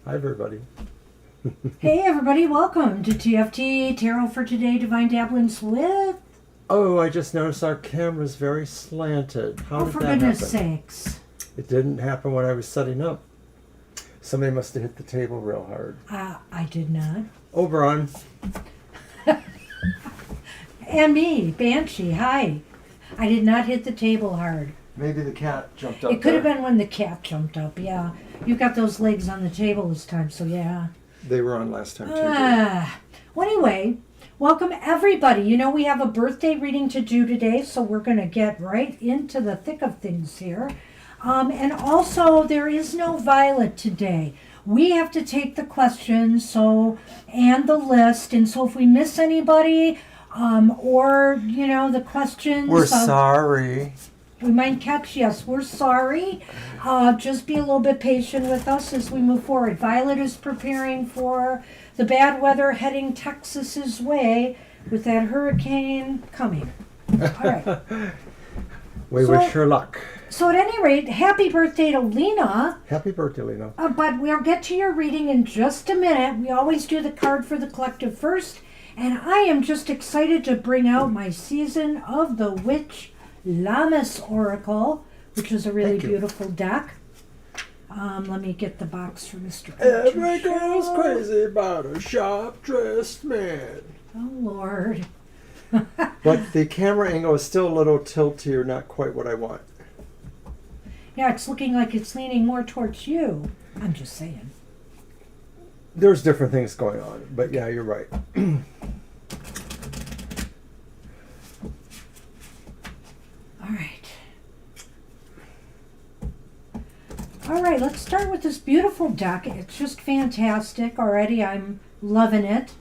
Hi, everybody. Hey everybody, welcome to TFT, Tarot for Today, Divine Dabblings with... Oh, I just noticed our camera's very slanted. How did for that goodness happen? sakes. It didn't happen when I was setting up. Somebody must have hit the table real hard. I did not. Oberon. And me, Banshee, hi. I did not hit the table hard. Maybe the cat jumped up It could have been when the cat jumped up, yeah. You got those legs on the table this time, so yeah. They were on last time, too. Well, anyway, welcome everybody. You know, we have a birthday reading to do today, so we're going to get right into the thick of things here. And also, there is no Violet today. We have to take the questions and the list, and so if we miss anybody, or, you know, the questions... We're sorry. We might catch, yes, we're sorry. Just be a little bit patient with us as we move forward. Violet is preparing for the bad weather heading Texas's way with that hurricane coming. All right. We wish her luck. So at any rate, happy birthday to Lena. Happy birthday, Lena. But we'll get to your reading in just a minute. We always do the card for the collective first. And I am just excited to bring out my Season of the Witch Lammas Oracle, which is a really beautiful deck. Let me get the box for Mr. Every girl's crazy about a sharp-dressed man. Oh, Lord. But the camera angle is still a little tilty or not quite what I want. Yeah, it's looking like it's leaning more towards you. I'm just saying. There's different things going on, but yeah, you're right. All right, let's start with this beautiful deck. It's just fantastic already. I'm loving it.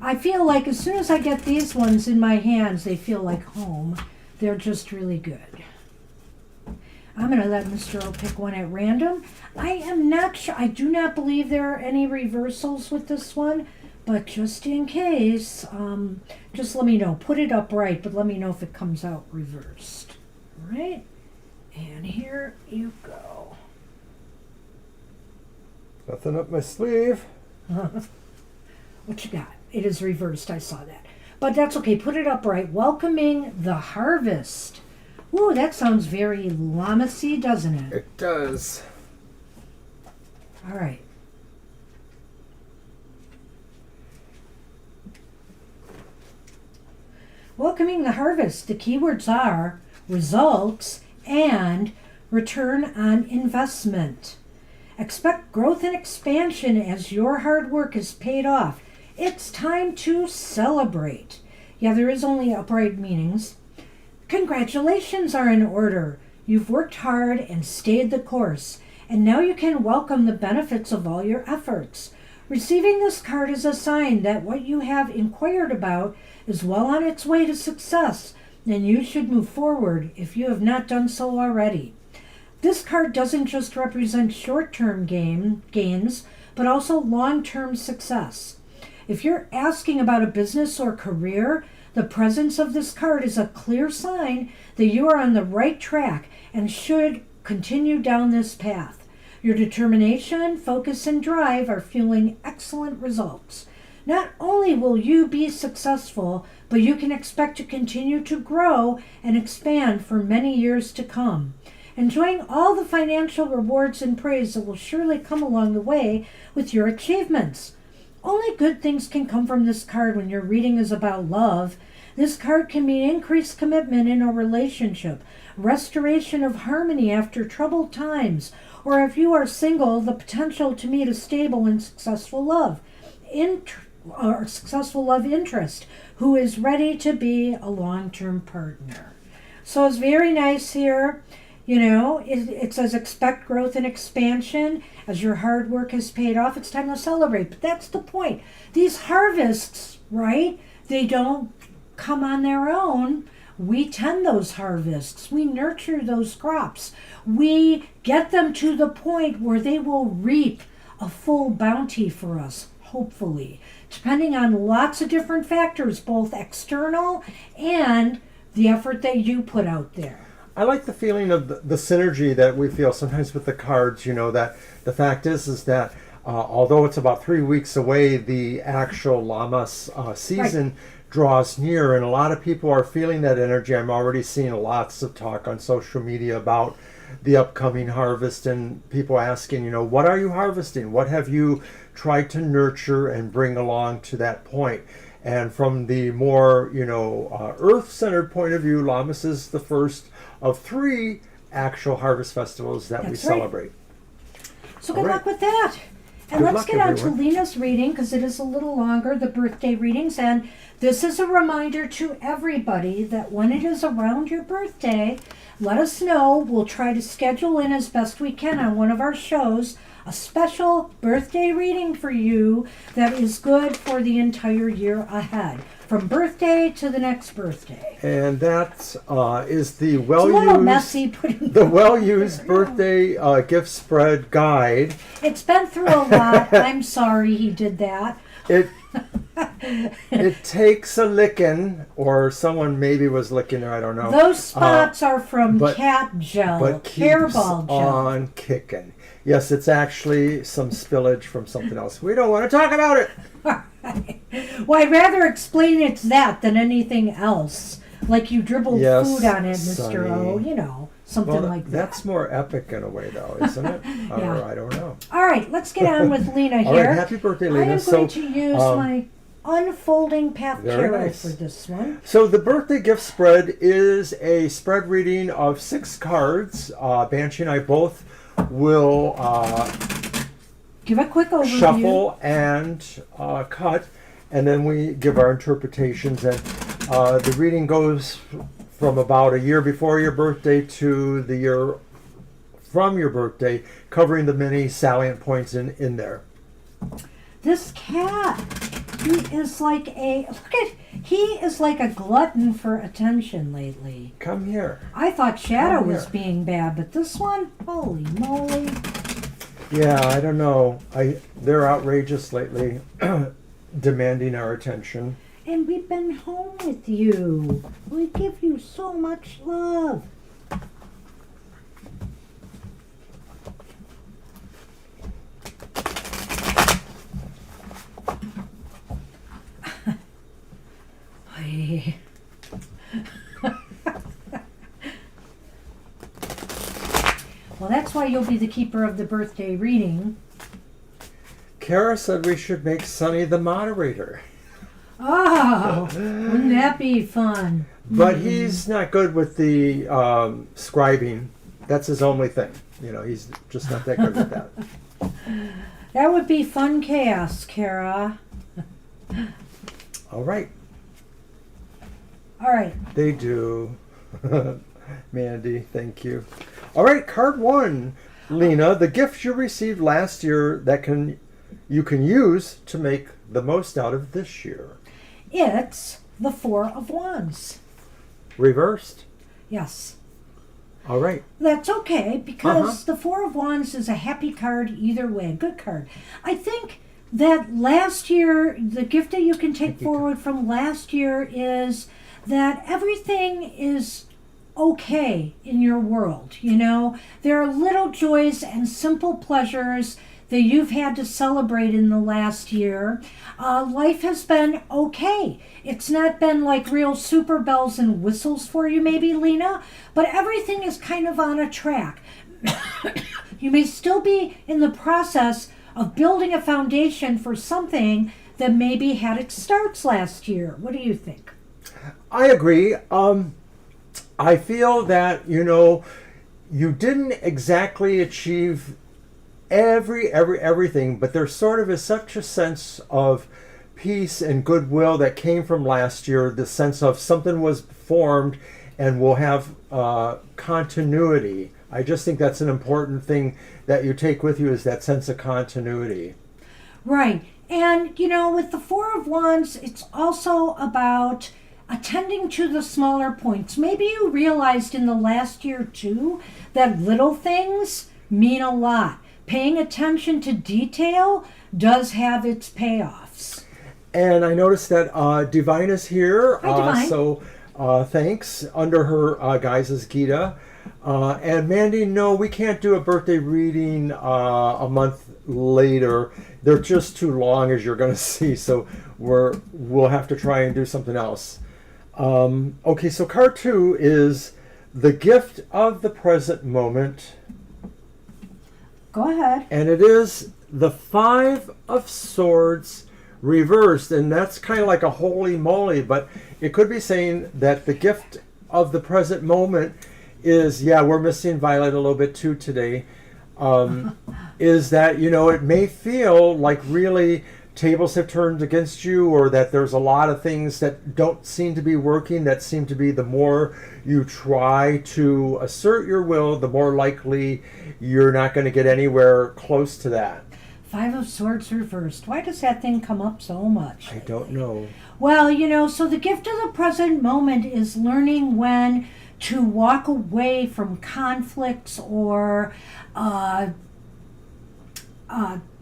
I feel like as soon as I get these ones in my hands, they feel like home. They're just really good. I'm going to let Mr. O pick one at random. I am not sure. I do not believe there are any reversals with this one, but just in case, just let me know. Put it upright, but let me know if it comes out reversed. All right, and here you go. Nothing up my sleeve. What you got? It is reversed. I saw that. But that's okay. Put it upright. Welcoming the harvest. Ooh, that sounds very lammas-y, doesn't it? It does. All right. Welcoming the harvest. The keywords are results and return on investment. Expect growth and expansion as your hard work is paid off. It's time to celebrate. Yeah, there is only upright meanings. Congratulations are in order. You've worked hard and stayed the course, and now you can welcome the benefits of all your efforts. Receiving this card is a sign that what you have inquired about is well on its way to success, and you should move forward if you have not done so already. This card doesn't just represent short-term gains, but also long-term success. If you're asking about a business or career, the presence of this card is a clear sign that you are on the right track and should continue down this path. Your determination, focus, and drive are fueling excellent results. Not only will you be successful, but you can expect to continue to grow and expand for many years to come, enjoying all the financial rewards and praise that will surely come along the way with your achievements. Only good things can come from this card when your reading is about love. This card can mean increased commitment in a relationship, restoration of harmony after troubled times, or if you are single, the potential to meet a stable and successful love interest who is ready to be a long-term partner. So it's very nice here. You know, it says expect growth and expansion as your hard work has paid off. It's time to celebrate. But that's the point. These harvests, right, they don't come on their own. We tend those harvests. We nurture those crops. We get them to the point where they will reap a full bounty for us, hopefully, depending on lots of different factors, both external and the effort that you put out there. I like the feeling of the synergy that we feel sometimes with the cards, you know, that the fact is that although it's about 3 weeks away, the actual Lammas season draws near, and a lot of people are feeling that energy. I'm already seeing lots of talk on social media about the upcoming harvest, and people asking, what are you harvesting? What have you tried to nurture and bring along to that point? And from the more, earth-centered point of view, Lammas is the first of 3 actual harvest festivals that we celebrate. So good luck with that. And let's get on to Lena's reading, because it is a little longer, the birthday readings. And this is a reminder to everybody that when it is around your birthday, let us know. We'll try to schedule in as best we can on one of our shows a special birthday reading for you that is good for the entire year ahead, from birthday to the next birthday. And that is the It's a little messy well-used birthday gift spread guide. It's been through a lot. I'm sorry he did that. It takes a licking, or someone maybe was licking there, I don't know. Those spots are from cat gel, but hairball gel. On kicking. Yes, it's actually some spillage from something else. We don't want to talk about it. Well, I'd rather explain it's that than anything else. Like you dribbled food on it, Mr. O, something like that. That's more epic in a way, though, isn't it? Yeah. Or I don't know. All right, let's get on with Lena here. All right, happy birthday, Lena. I am going to use my unfolding path tarot for this one. So the birthday gift spread is a spread reading of 6 cards. Banshee and I both will give a quick overview, shuffle and cut, and then we give our interpretations. And the reading goes from about a year before your birthday to the year from your birthday, covering the many salient points in there. This cat, he is like a glutton for attention lately. Come here. I thought Shadow was being bad, but this one, holy moly. Yeah, I don't know. They're outrageous lately, demanding our attention. And we've been home with you. We give you so much love. Well, that's why you'll be the keeper of the birthday reading. Kara said we should make Sunny the moderator. Oh, wouldn't that be fun? But he's not good with the scribing. That's his only thing. He's just not that good with that. That would be fun chaos, Kara. All right. All right. They do. Mandy, thank you. All right, card 1. Lena, the gift you received last year that you can use to make the most out of this year. It's the 4 of Wands. Reversed? Yes. All right. That's okay, because the 4 of Wands is a happy card either way, a good card. I think that last year, the gift that you can take forward from last year is that everything is okay in your world. There are little joys and simple pleasures that you've had to celebrate in the last year. Life has been okay. It's not been like real super bells and whistles for you, maybe, Lena, but everything is kind of on a track. You may still be in the process of building a foundation for something that maybe had its starts last year. What do you think? I agree. I feel that, you didn't exactly achieve everything, but there sort of is such a sense of peace and goodwill that came from last year, the sense of something was formed and will have continuity. I just think that's an important thing that you take with you, is that sense of continuity. Right. And, with the 4 of Wands, it's also about attending to the smaller points. Maybe you realized in the last year, too, that little things mean a lot. Paying attention to detail does have its payoffs. And I noticed that Divine is here. Hi, Divine. So thanks under her guise as Gita. And Mandy, no, we can't do a birthday reading a month later. They're just too long, as you're going to see. So we'll have to try and do something else. Okay, so card 2 is the gift of the present moment. Go ahead. And it is the 5 of Swords reversed. And that's kind of like a holy moly, but it could be saying that the gift of the present moment is, yeah, we're missing Violet a little bit too today, is that, you know, it may feel like really tables have turned against you, or that there's a lot of things that don't seem to be working, that seem to be the more you try to assert your will, the more likely you're not going to get anywhere close to that. 5 of Swords reversed. Why does that thing come up so much? I don't know. Well, you know, so the gift of the present moment is learning when to walk away from conflicts or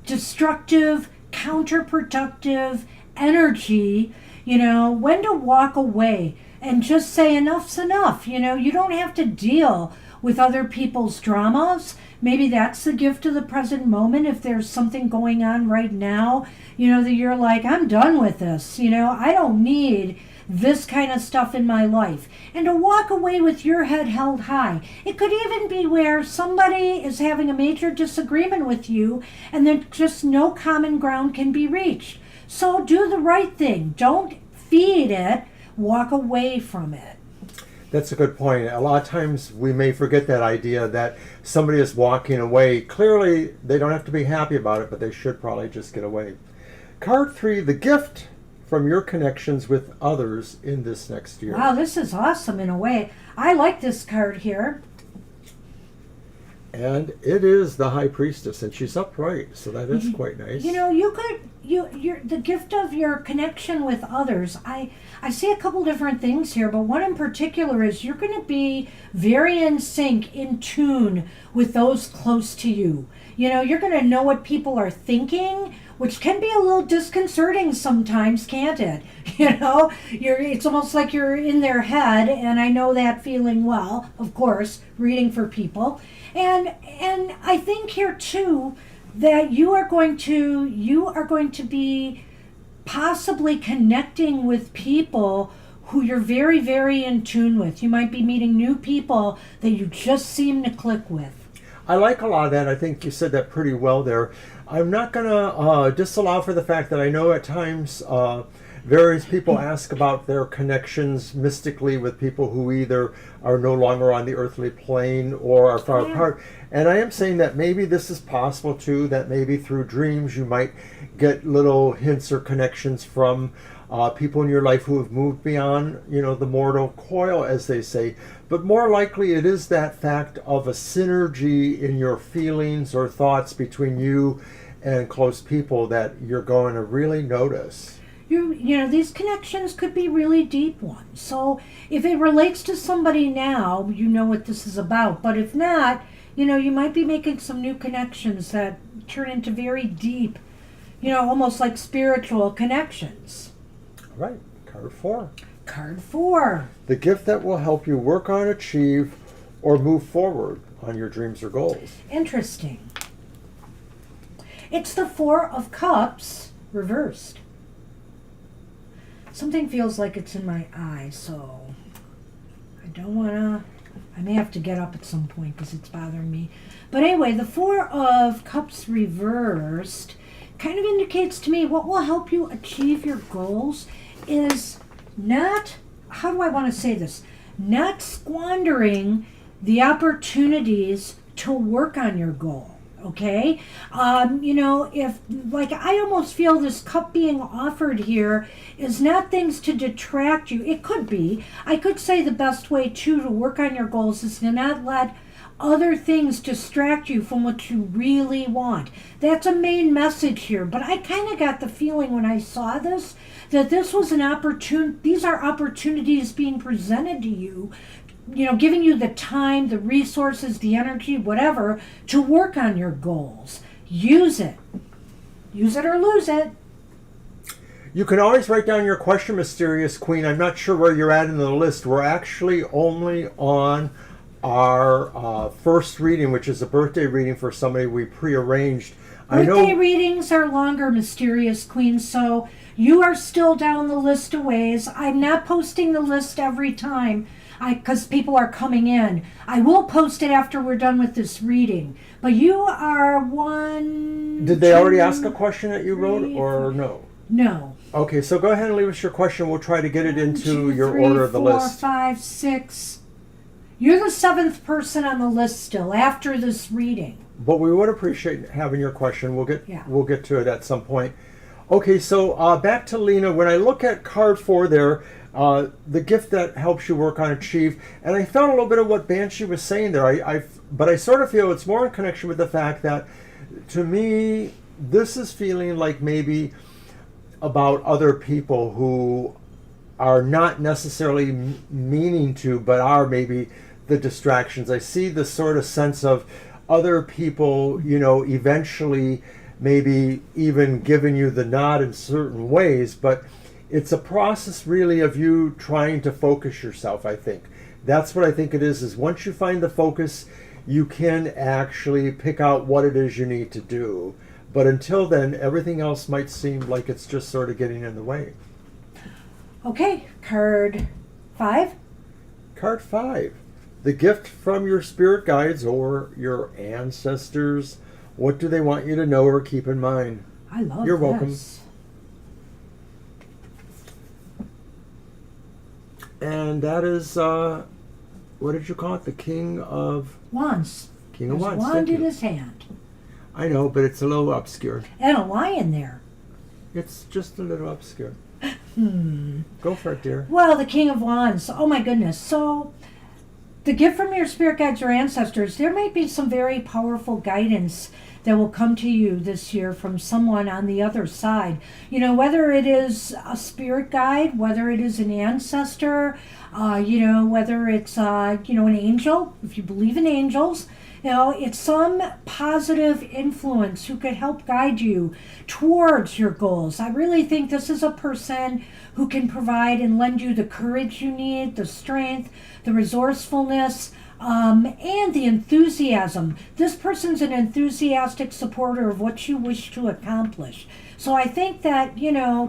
destructive, counterproductive energy, you know, when to walk away and just say enough's enough. You know, you don't have to deal with other people's dramas. Maybe that's the gift of the present moment. If there's something going on right now, you know, that you're like, I'm done with this. You know, I don't need this kind of stuff in my life. And to walk away with your head held high. It could even be where somebody is having a major disagreement with you and then just no common ground can be reached. So do the right thing. Don't feed it. Walk away from it. That's a good point. A lot of times we may forget that idea that somebody is walking away. Clearly, they don't have to be happy about it, but they should probably just get away. Card 3, the gift from your connections with others in this next year. Wow, this is awesome in a way. I like this card here. And it is the High Priestess, and she's upright, so that is quite nice. You know, you're the gift of your connection with others. I see a couple different things here, but one in particular is you're going to be very in sync, in tune with those close to you. You know, you're going to know what people are thinking, which can be a little disconcerting sometimes, can't it? You know, it's almost like you're in their head, and I know that feeling well, of course, reading for people. And I think here too that you are going to be possibly connecting with people who you're very, very in tune with. You might be meeting new people that you just seem to click with. I like a lot of that. I think you said that pretty well there. I'm not going to disallow for the fact that I know at times various people ask about their connections mystically with people who either are no longer on the earthly plane or are far apart. And I am saying that maybe this is possible too, that maybe through dreams you might get little hints or connections from people in your life who have moved beyond, you know, the mortal coil, as they say. But more likely it is that fact of a synergy in your feelings or thoughts between you and close people that you're going to really notice. You know, these connections could be really deep ones. So if it relates to somebody now, you know what this is about. But if not, you know, you might be making some new connections that turn into very deep, you know, almost like spiritual connections. All right, card 4. Card 4. The gift that will help you work on, achieve, or move forward on your dreams or goals. Interesting. It's the 4 of Cups reversed. Something feels like it's in my eye, so I don't want to... I may have to get up at some point because it's bothering me. But anyway, the 4 of Cups reversed kind of indicates to me what will help you achieve your goals is not, how do I want to say this? Not squandering the opportunities to work on your goal. Okay, you know, if, like, I almost feel this cup being offered here is not things to detract you. It could be. I could say the best way, too, to work on your goals is to not let other things distract you from what you really want. That's a main message here, but I kind of got the feeling when I saw this that this was an opportunity. These are opportunities being presented to you, you know, giving you the time, the resources, the energy, whatever, to work on your goals. Use it. Use it or lose it. You can always write down your question, Mysterious Queen. I'm not sure where you're at in the list. We're actually only on our first reading, which is a birthday reading for somebody we prearranged. Birthday readings are longer, Mysterious Queen, so you are still down the list a ways. I'm not posting the list every time because people are coming in. I will post it after we're done with this reading. But you are one... Did they already ask a question that you wrote, or no? No. Okay, so go ahead and leave us your question. We'll try to get it into 1, 2, your 3, order of the 4, list. 5, 6. You're the 7th person on the list still after this reading. But we would appreciate having your question. We'll get to it at some point. Okay, so back to Lena. When I look at card 4 there, the gift that helps you work on achieve, and I felt a little bit of what Banshee was saying there. But I sort of feel it's more in connection with the fact that, to me, this is feeling like maybe about other people who are not necessarily meaning to, but are maybe the distractions. I see this sort of sense of other people, eventually maybe even giving you the nod in certain ways, but it's a process really of you trying to focus yourself, I think. That's what I think it is once you find the focus, you can actually pick out what it is you need to do. But until then, everything else might seem like it's just sort of getting in the way. Okay, card 5. Card 5. The gift from your spirit guides or your ancestors. What do they want you to know or keep in mind? I love You're welcome. this. And that is, what did you call it? The King of... Wands. King of There's a Wands. wand Thank in you. his hand. I know, but it's a little obscure. And a lion there. It's just a little obscure. Hmm. Go for it, dear. Well, the King of Wands. Oh my goodness. So, the gift from your spirit guides or ancestors, there might be some very powerful guidance that will come to you this year from someone on the other side. Whether it is a spirit guide, whether it is an ancestor, whether it's, an angel, if you believe in angels. It's some positive influence who could help guide you towards your goals. I really think this is a person who can provide and lend you the courage you need, the strength, the resourcefulness, and the enthusiasm. This person's an enthusiastic supporter of what you wish to accomplish. So I think that,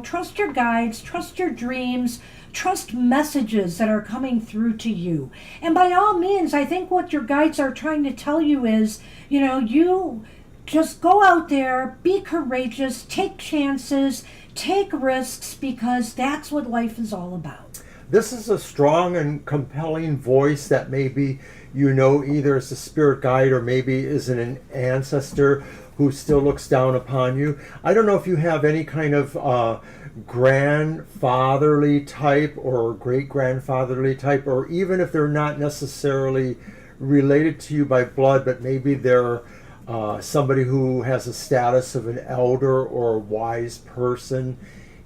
trust your guides, trust your dreams, trust messages that are coming through to you. And by all means, I think what your guides are trying to tell you is, you just go out there, be courageous, take chances, take risks, because that's what life is all about. This is a strong and compelling voice that maybe either as a spirit guide or maybe is an ancestor who still looks down upon you. I don't know if you have any kind of grandfatherly type or great-grandfatherly type, or even if they're not necessarily related to you by blood, but maybe they're somebody who has a status of an elder or a wise person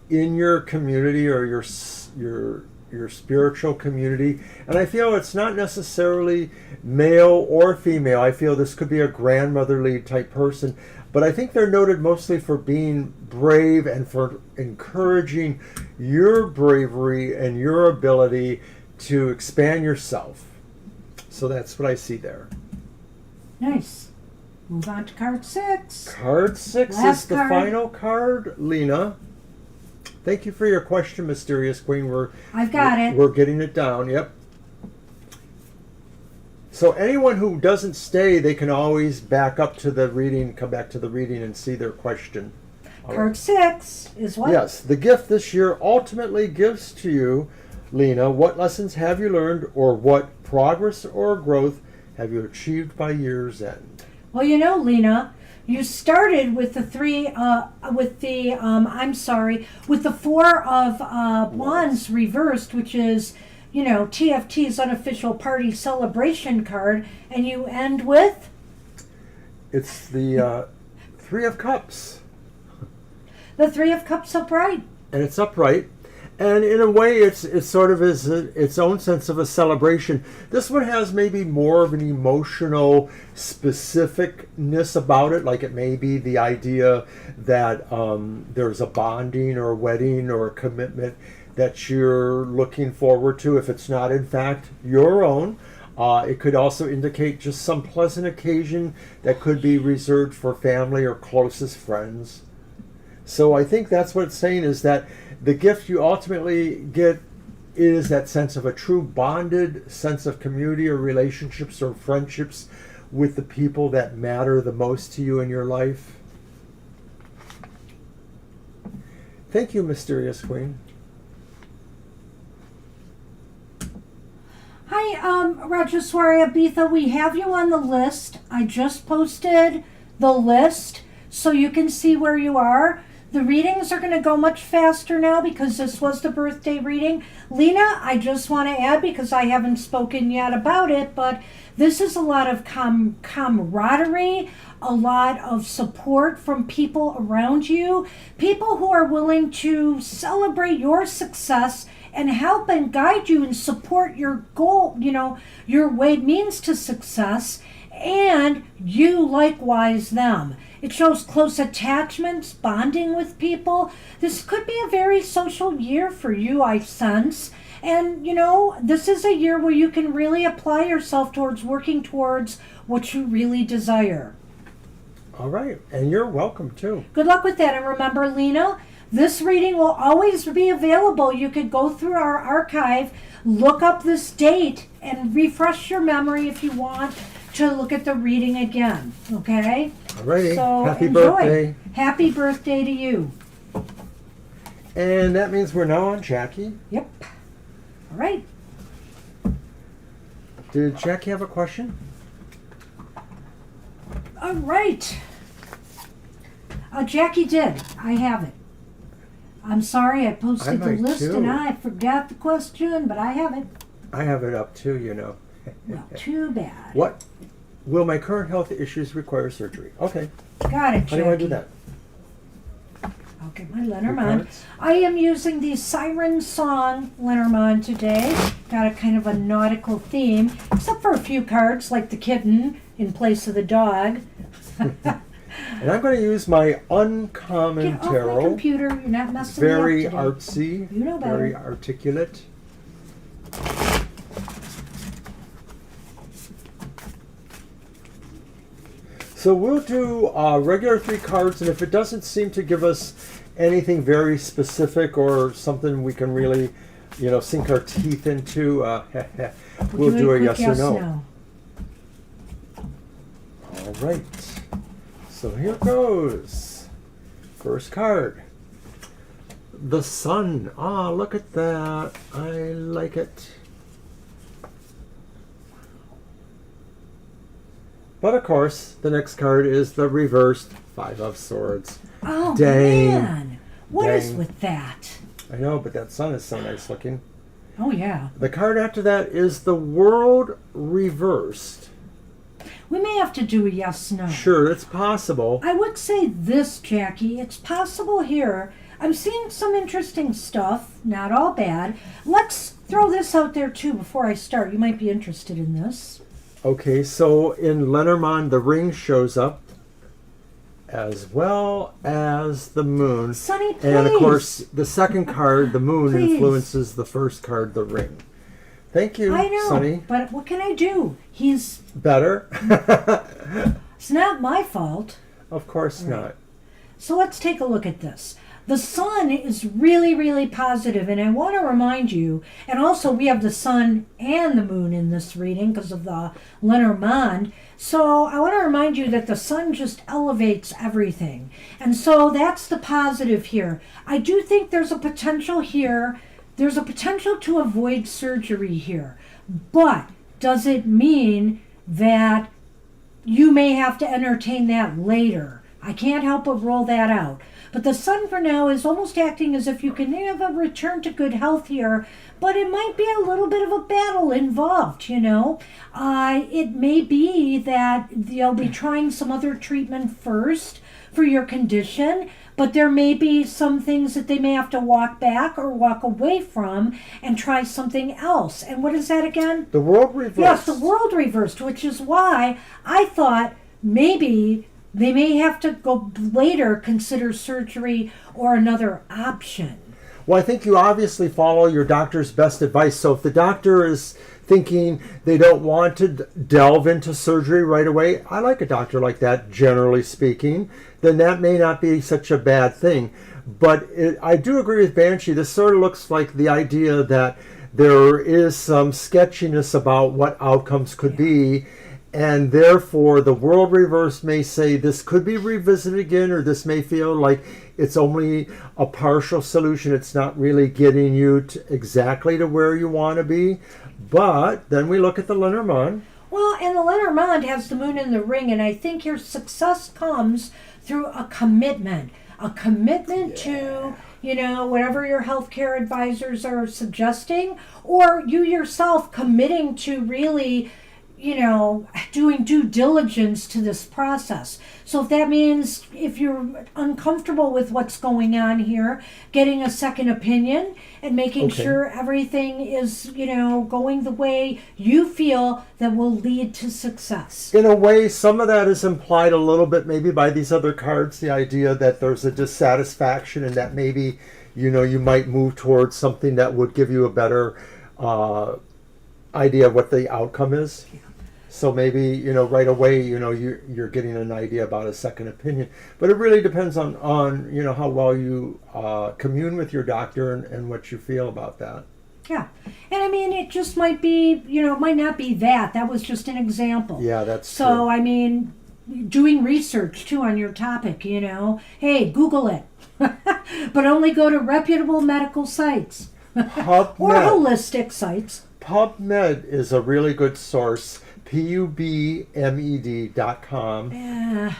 in your community or your spiritual community. And I feel it's not necessarily male or female. I feel this could be a grandmotherly type person, but I think they're noted mostly for being brave and for encouraging your bravery and your ability to expand yourself. So that's what I see there. Nice. Move on to card 6. Card 6 Last is the card. final card, Lena. Thank you for your question, Mysterious Queen. I've got it. We're getting it down, yep. So anyone who doesn't stay, they can always back up to the reading, come back to the reading and see their question. All Card right. 6 is what? Yes, the gift this year ultimately gives to you, Lena, what lessons have you learned or what progress or growth have you achieved by year's end? Well, Lena, you started with the with the 4 of Wands reversed, which is, TFT's unofficial party celebration card, and you end with? It's the 3 of Cups. The 3 of Cups upright. And it's upright. And in a way, it's sort of its own sense of a celebration. This one has maybe more of an emotional specificness about it, like it may be the idea that there's a bonding or a wedding or a commitment that you're looking forward to, if it's not in fact your own. It could also indicate just some pleasant occasion that could be reserved for family or closest friends. So I think that's what it's saying, is that the gift you ultimately get is that sense of a true bonded sense of community or relationships or friendships with the people that matter the most to you in your life. Thank you, Mysterious Queen. Hi, Rajaswari Abitha, we have you on the list. I just posted the list so you can see where you are. The readings are going to go much faster now because this was the birthday reading. Lena, I just want to add, because I haven't spoken yet about it, but this is a lot of camaraderie, a lot of support from people around you, people who are willing to celebrate your success and help and guide you and support your goal, your way means to success, and you likewise them. It shows close attachments, bonding with people. This could be a very social year for you, I sense. And, this is a year where you can really apply yourself towards working towards what you really desire. All right. And you're welcome, too. Good luck with that. And remember, Lena, this reading will always be available. You could go through our archive, look up this date, and refresh your memory if you want to look at the reading again, okay? Alrighty, so happy enjoy. birthday. Happy birthday to you. And that means we're now on Jackie. Yep. All right. Did Jackie have a question? All right. Jackie did. I have it. I'm sorry I posted the list too. and I forgot the question, but I have it. I have it up too, Well, too bad. What? Will my current health issues require surgery? Okay. Got it, Jackie. How do you want to do that? I'll get my Lenormand. I am using the Siren Song Lenormand today. Got a kind of a nautical theme, except for a few cards like the kitten in place of the dog. And I'm going to use my uncommon Get off tarot. my computer. You're not messing Very me up today. artsy. You know better. Very articulate. So we'll do regular 3 cards, and if it doesn't seem to give us anything very specific or something we can really, sink our teeth into, we'll do a yes or no. All right. So here goes. First card. The Sun. Ah, look at that. I like it. But of course, the next card is the reversed 5 of Swords. Oh, Dang. man. What is Dang. with that? I know, but that sun is so nice looking. Oh, yeah. The card after that is the World reversed. We may have to do a yes-no. Sure, it's possible. I would say this, Jackie. It's possible here. I'm seeing some interesting stuff. Not all bad. Let's throw this out there, too, before I start. You might be interested in this. Okay, so in Lenormand, the ring shows up, as well as the moon. Sonny, please. And of course, the second card, the moon, Please. influences the first card, the ring. Thank you, I know, Sonny. but what can I do? He's... Better? It's not my fault. Of course not. So let's take a look at this. The sun is really, really positive, and I want to remind you, and also we have the sun and the moon in this reading because of the Lenormand. So I want to remind you that the sun just elevates everything. And so that's the positive here. I do think there's a potential here. There's a potential to avoid surgery here. But does it mean that you may have to entertain that later? I can't help but roll that out. But the sun for now is almost acting as if you can have a return to good health here, but it might be a little bit of a battle involved, It may be that they'll be trying some other treatment first for your condition, but there may be some things that they may have to walk back or walk away from and try something else. And what is that again? The world reversed. Yes, the world reversed, which is why I thought maybe they may have to go later consider surgery or another option. Well, I think you obviously follow your doctor's best advice. So if the doctor is thinking they don't want to delve into surgery right away, I like a doctor like that, generally speaking, then that may not be such a bad thing. But I do agree with Banshee. This sort of looks like the idea that there is some sketchiness about what outcomes could be. And therefore, the world reverse may say this could be revisited again, or this may feel like it's only a partial solution. It's not really getting you to exactly to where you want to be. But then we look at the Lenormand. Well, and the Lenormand has the moon in the ring, and I think your success comes through a commitment to, whatever your healthcare advisors are suggesting, or you yourself committing to really doing due diligence to this process. So if that means if you're uncomfortable with what's going on here, getting a second opinion and making sure everything is, going the way you feel that will lead to success. In a way, some of that is implied a little bit maybe by these other cards, the idea that there's a dissatisfaction and that maybe, you might move towards something that would give you a better idea of what the outcome is. Yeah. So maybe, right away, you're getting an idea about a second opinion. But it really depends on how well you commune with your doctor and what you feel about that. Yeah. And I mean, it just might be, it might not be that. That was just an example. Yeah, that's true. So, I mean, doing research, too, on your topic, Hey, Google it. But only go to reputable medical sites. PubMed. Or holistic sites. PubMed is a really good source. PubMed.com. Yeah.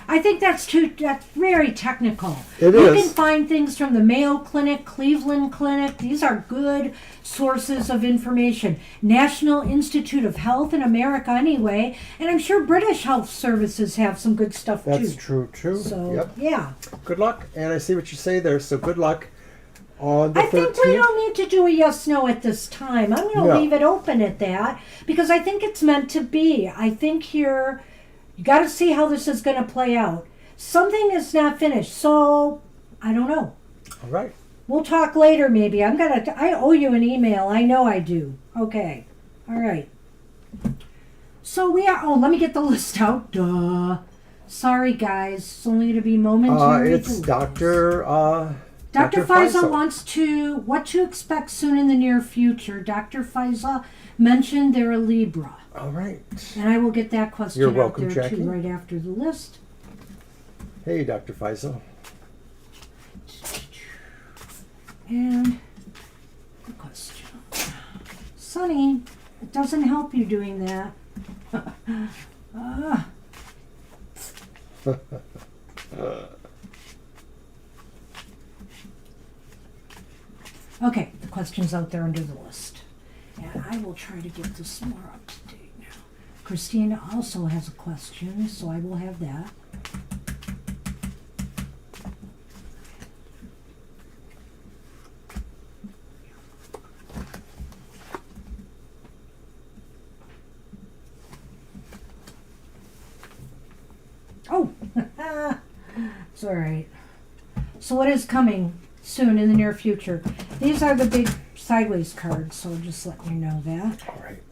I think that's very technical. You can find things from the Mayo Clinic, Cleveland Clinic. These are good sources of information. National Institute of Health in America anyway. And I'm sure British health services have some good stuff too. That's true too. So, yeah. Good luck. And I see what you say there. So good luck on the 13th. I think we don't need to do a yes-no at this time. I'm going to leave it open at that because I think it's meant to be. I think here... You got to see how this is going to play out. Something is not finished, so I don't know. All right. We'll talk later, maybe. I owe you an email. I know I do. Okay. All right. So we are. Oh, let me get the list out. Duh. Sorry, guys. It's only going to be momentary. It's Dr. Dr. Faiza wants what to expect soon in the near future. Dr. Faiza mentioned they're a Libra. All right. And I will get that question You're welcome, out there Jackie. too, right after the list. Hey, Dr. Faiza. And the question. Sonny, it doesn't help you doing that. Okay, the question's out there under the list. And I will try to get this more up to date now. Christine also has a question, so I will have that. Oh, it's all right. So what is coming soon in the near future? These are the big sideways cards, so just letting you know that. All right.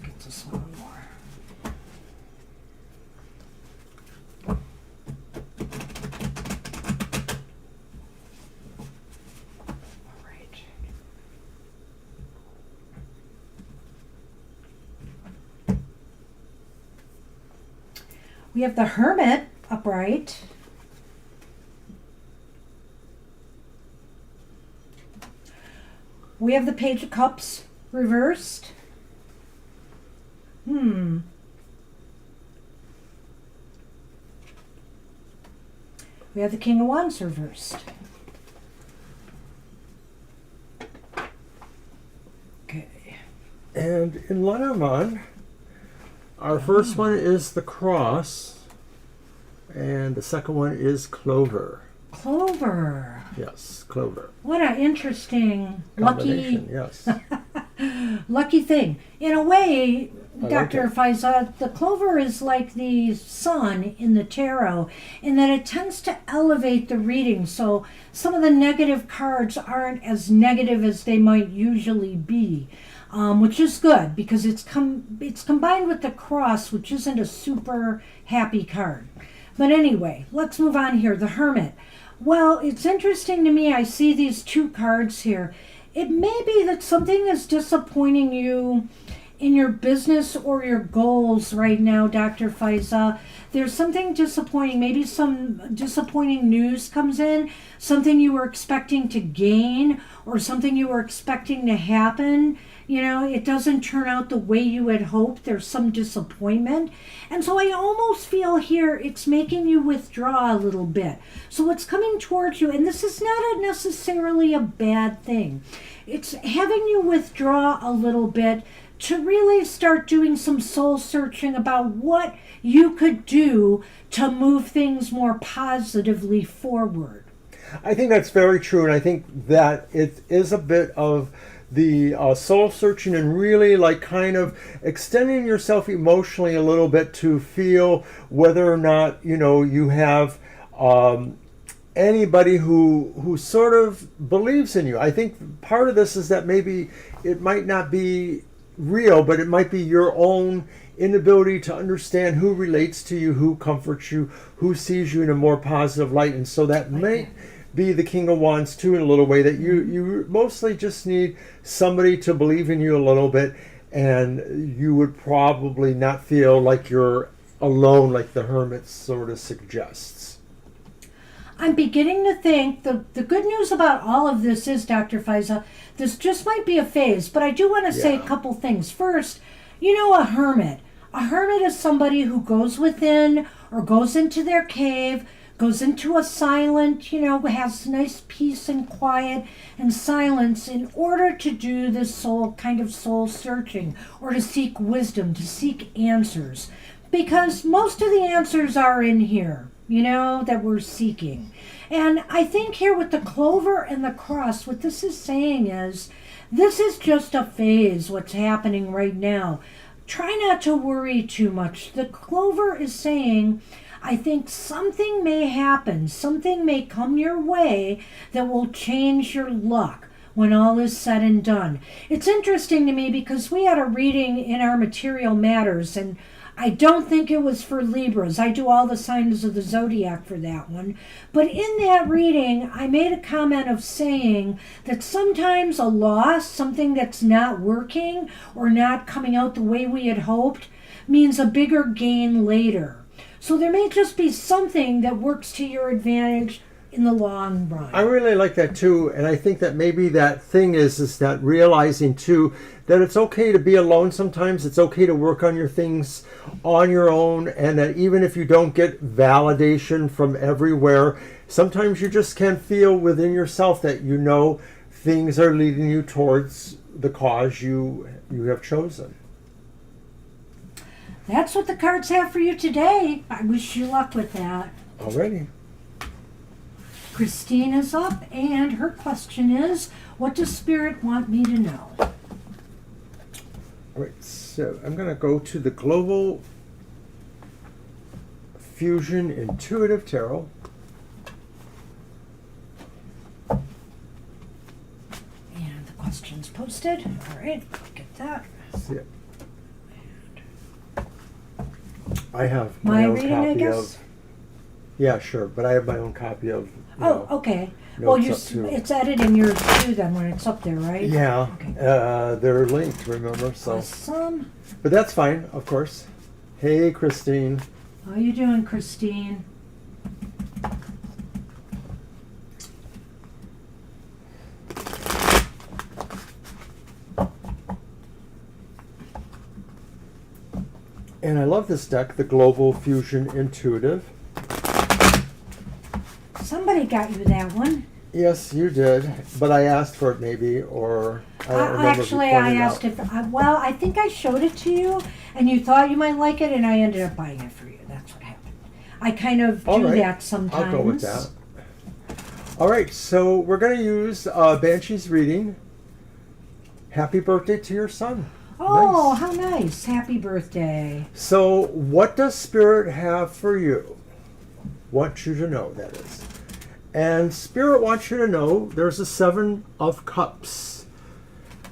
Get this one more. All right. We have the Hermit upright. We have the Page of Cups reversed. We have the King of Wands reversed. And in Lenormand, our first one is the cross, and the second one is clover. Clover. Yes, clover. What an interesting, Combination, yes. lucky thing. In a way, I like Dr. it. Faiza, the clover is like the sun in the tarot in that it tends to elevate the reading. So some of the negative cards aren't as negative as they might usually be, which is good because it's combined with the cross, which isn't a super happy card. But anyway, let's move on here. The Hermit. Well, it's interesting to me. I see these two cards here. It may be that something is disappointing you in your business or your goals right now, Dr. Faiza. There's something disappointing. Maybe some disappointing news comes in, something you were expecting to gain or something you were expecting to happen. You know, it doesn't turn out the way you had hoped. There's some disappointment. And so I almost feel here it's making you withdraw a little bit. So it's coming towards you, and this is not necessarily a bad thing. It's having you withdraw a little bit to really start doing some soul searching about what you could do to move things more positively forward. I think that's very true, and I think that it is a bit of the soul searching and really like kind of extending yourself emotionally a little bit to feel whether or not, you know, you have anybody who sort of believes in you. I think part of this is that maybe it might not be real, but it might be your own inability to understand who relates to you, who comforts you, who sees you in a more positive light. And so that may be the King of Wands too, in a little way, that you mostly just need somebody to believe in you a little bit, and you would probably not feel like you're alone, like the Hermit sort of suggests. I'm beginning to think the good news about all of this is, Dr. Faiza, this just might be a phase, but I do want to say a couple things. First, you know, a hermit. A hermit is somebody who goes within or goes into their cave, goes into a silent, you know, has nice peace and quiet and silence in order to do this soul searching or to seek wisdom, to seek answers. Because most of the answers are in here, you know, that we're seeking. And I think here with the clover and the cross, what this is saying is, this is just a phase, what's happening right now. Try not to worry too much. The clover is saying, I think something may happen, something may come your way that will change your luck when all is said and done. It's interesting to me because we had a reading in our Material Matters, and I don't think it was for Libras. I do all the signs of the zodiac for that one. But in that reading, I made a comment of saying that sometimes a loss, something that's not working or not coming out the way we had hoped, means a bigger gain later. So there may just be something that works to your advantage in the long run. I really like that too, and I think that maybe that thing is that realizing too that it's okay to be alone sometimes. It's okay to work on your things on your own, and that even if you don't get validation from everywhere, sometimes you just can feel within yourself that you know things are leading you towards the cause you have chosen. That's what the cards have for you today. I wish you luck with that. Already. Christine is up, and her question is, what does Spirit want me to know? All right, so I'm going to go to the Global Fusion Intuitive Tarot. And the question's posted. All right, get that. See it. I have My own reading, copy I guess? of. Yeah, sure, but I have my own copy of. Oh, okay. Well, notes up to- it's editing yours too then when it's up there, right? Yeah, Okay. they're linked. Remember, so. Awesome. But that's fine, of course. Hey, Christine. How you doing, Christine? And I love this deck, the Global Fusion Intuitive. Somebody got you that one. Yes, you did, but I asked for it maybe, or I don't remember if you Actually, pointed I it asked out. if, well, I think I showed it to you, and you thought you might like it, and I ended up buying it for you. That's what happened. I kind of All do right. that sometimes. I'll go with that. All right, so we're going to use Banshee's reading. Happy birthday to your son. Oh, Nice. how nice. Happy birthday. So, what does Spirit have for you? Want you to know, that is. And Spirit wants you to know there's a 7 of Cups.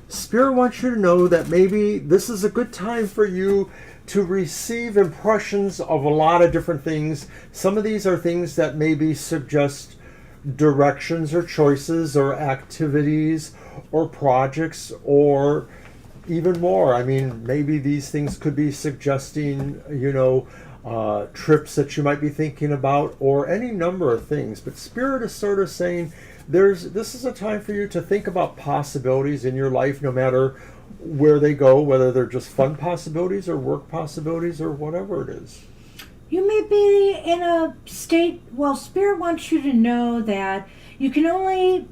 Spirit wants you to know that maybe this is a good time for you to receive impressions of a lot of different things. Some of these are things that maybe suggest directions or choices or activities or projects or even more. I mean, maybe these things could be suggesting, trips that you might be thinking about or any number of things. But Spirit is sort of saying this is a time for you to think about possibilities in your life, no matter where they go, whether they're just fun possibilities or work possibilities or whatever it is. You may be in a state, well, Spirit wants you to know that you can only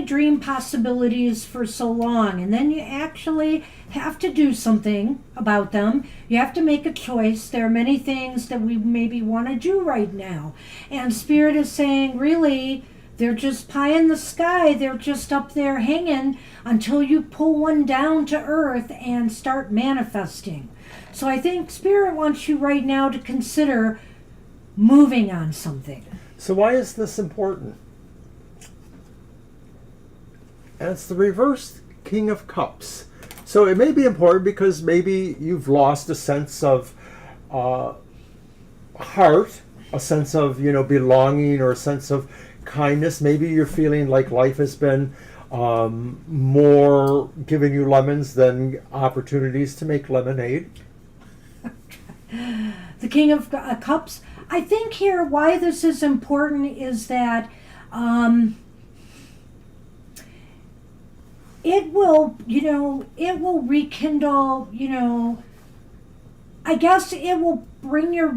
dream possibilities for so long, and then you actually have to do something about them. You have to make a choice. There are many things that we maybe want to do right now, and Spirit is saying, really, they're just pie in the sky. They're just up there hanging until you pull one down to earth and start manifesting. So I think Spirit wants you right now to consider moving on something. So why is this important? And it's the reversed King of Cups. So it may be important because maybe you've lost a sense of heart, a sense of belonging, or a sense of kindness. Maybe you're feeling like life has been more giving you lemons than opportunities to make lemonade. The King of Cups. I think here why this is important is that it will rekindle, I guess it will bring your,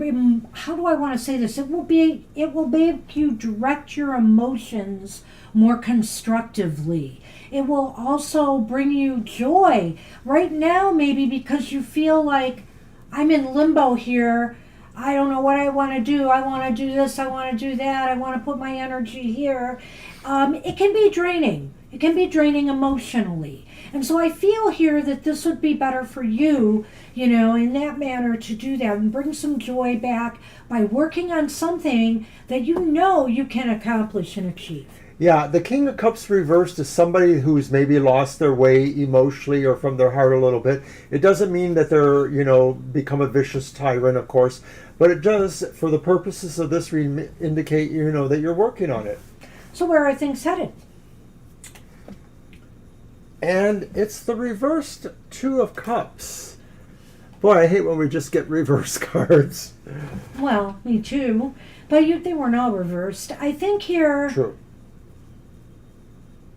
how do I want to say this? It will make you direct your emotions more constructively. It will also bring you joy. Right now, maybe because you feel like I'm in limbo here. I don't know what I want to do. I want to do this. I want to do that. I want to put my energy here. It can be draining. It can be draining emotionally. And so I feel here that this would be better for you, in that manner to do that and bring some joy back by working on something that you can accomplish and achieve. Yeah, the King of Cups reversed is somebody who's maybe lost their way emotionally or from their heart a little bit. It doesn't mean that they're, become a vicious tyrant, of course, but it does, for the purposes of this, indicate, that you're working on it. So where are things headed? And it's the reversed 2 of Cups. Boy, I hate when we just get reverse cards. Well, me too. But they weren't all reversed. I think here, True.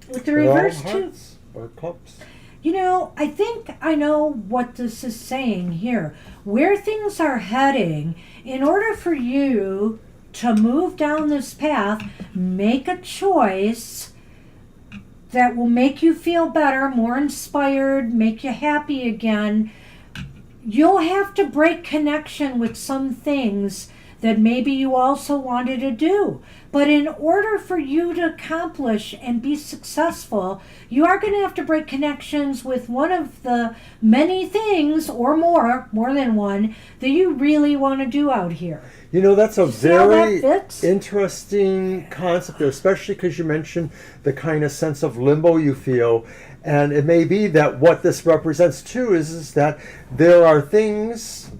with the reverse All 2, hearts or cups. I think I know what this is saying here. Where things are heading, in order for you to move down this path, make a choice that will make you feel better, more inspired, make you happy again. You'll have to break connection with some things that maybe you also wanted to do. But in order for you to accomplish and be successful, you are going to have to break connections with one of the many things, or more than one, that you really want to do out here. That's a See how very that fits? interesting concept, especially because you mentioned the kind of sense of limbo you feel. And it may be that what this represents too is that there are things,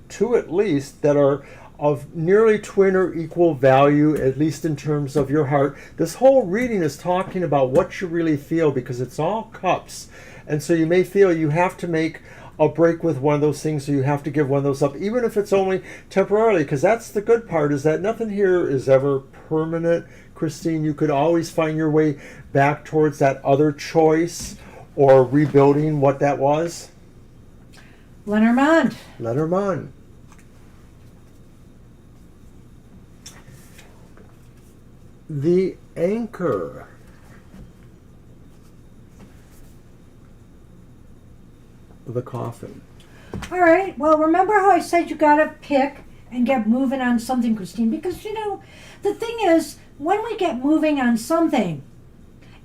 2 at least, that are of nearly twin or equal value, at least in terms of your heart. This whole reading is talking about what you really feel because it's all cups. And so you may feel you have to make a break with one of those things, or you have to give one of those up, even if it's only temporarily, because that's the good part, is that nothing here is ever permanent. Christine, you could always find your way back towards that other choice or rebuilding what that was. Lenormand. Lenormand. The Anchor. the coffin. All right. Well, remember how I said you got to pick and get moving on something, Christine? Because, the thing is, when we get moving on something,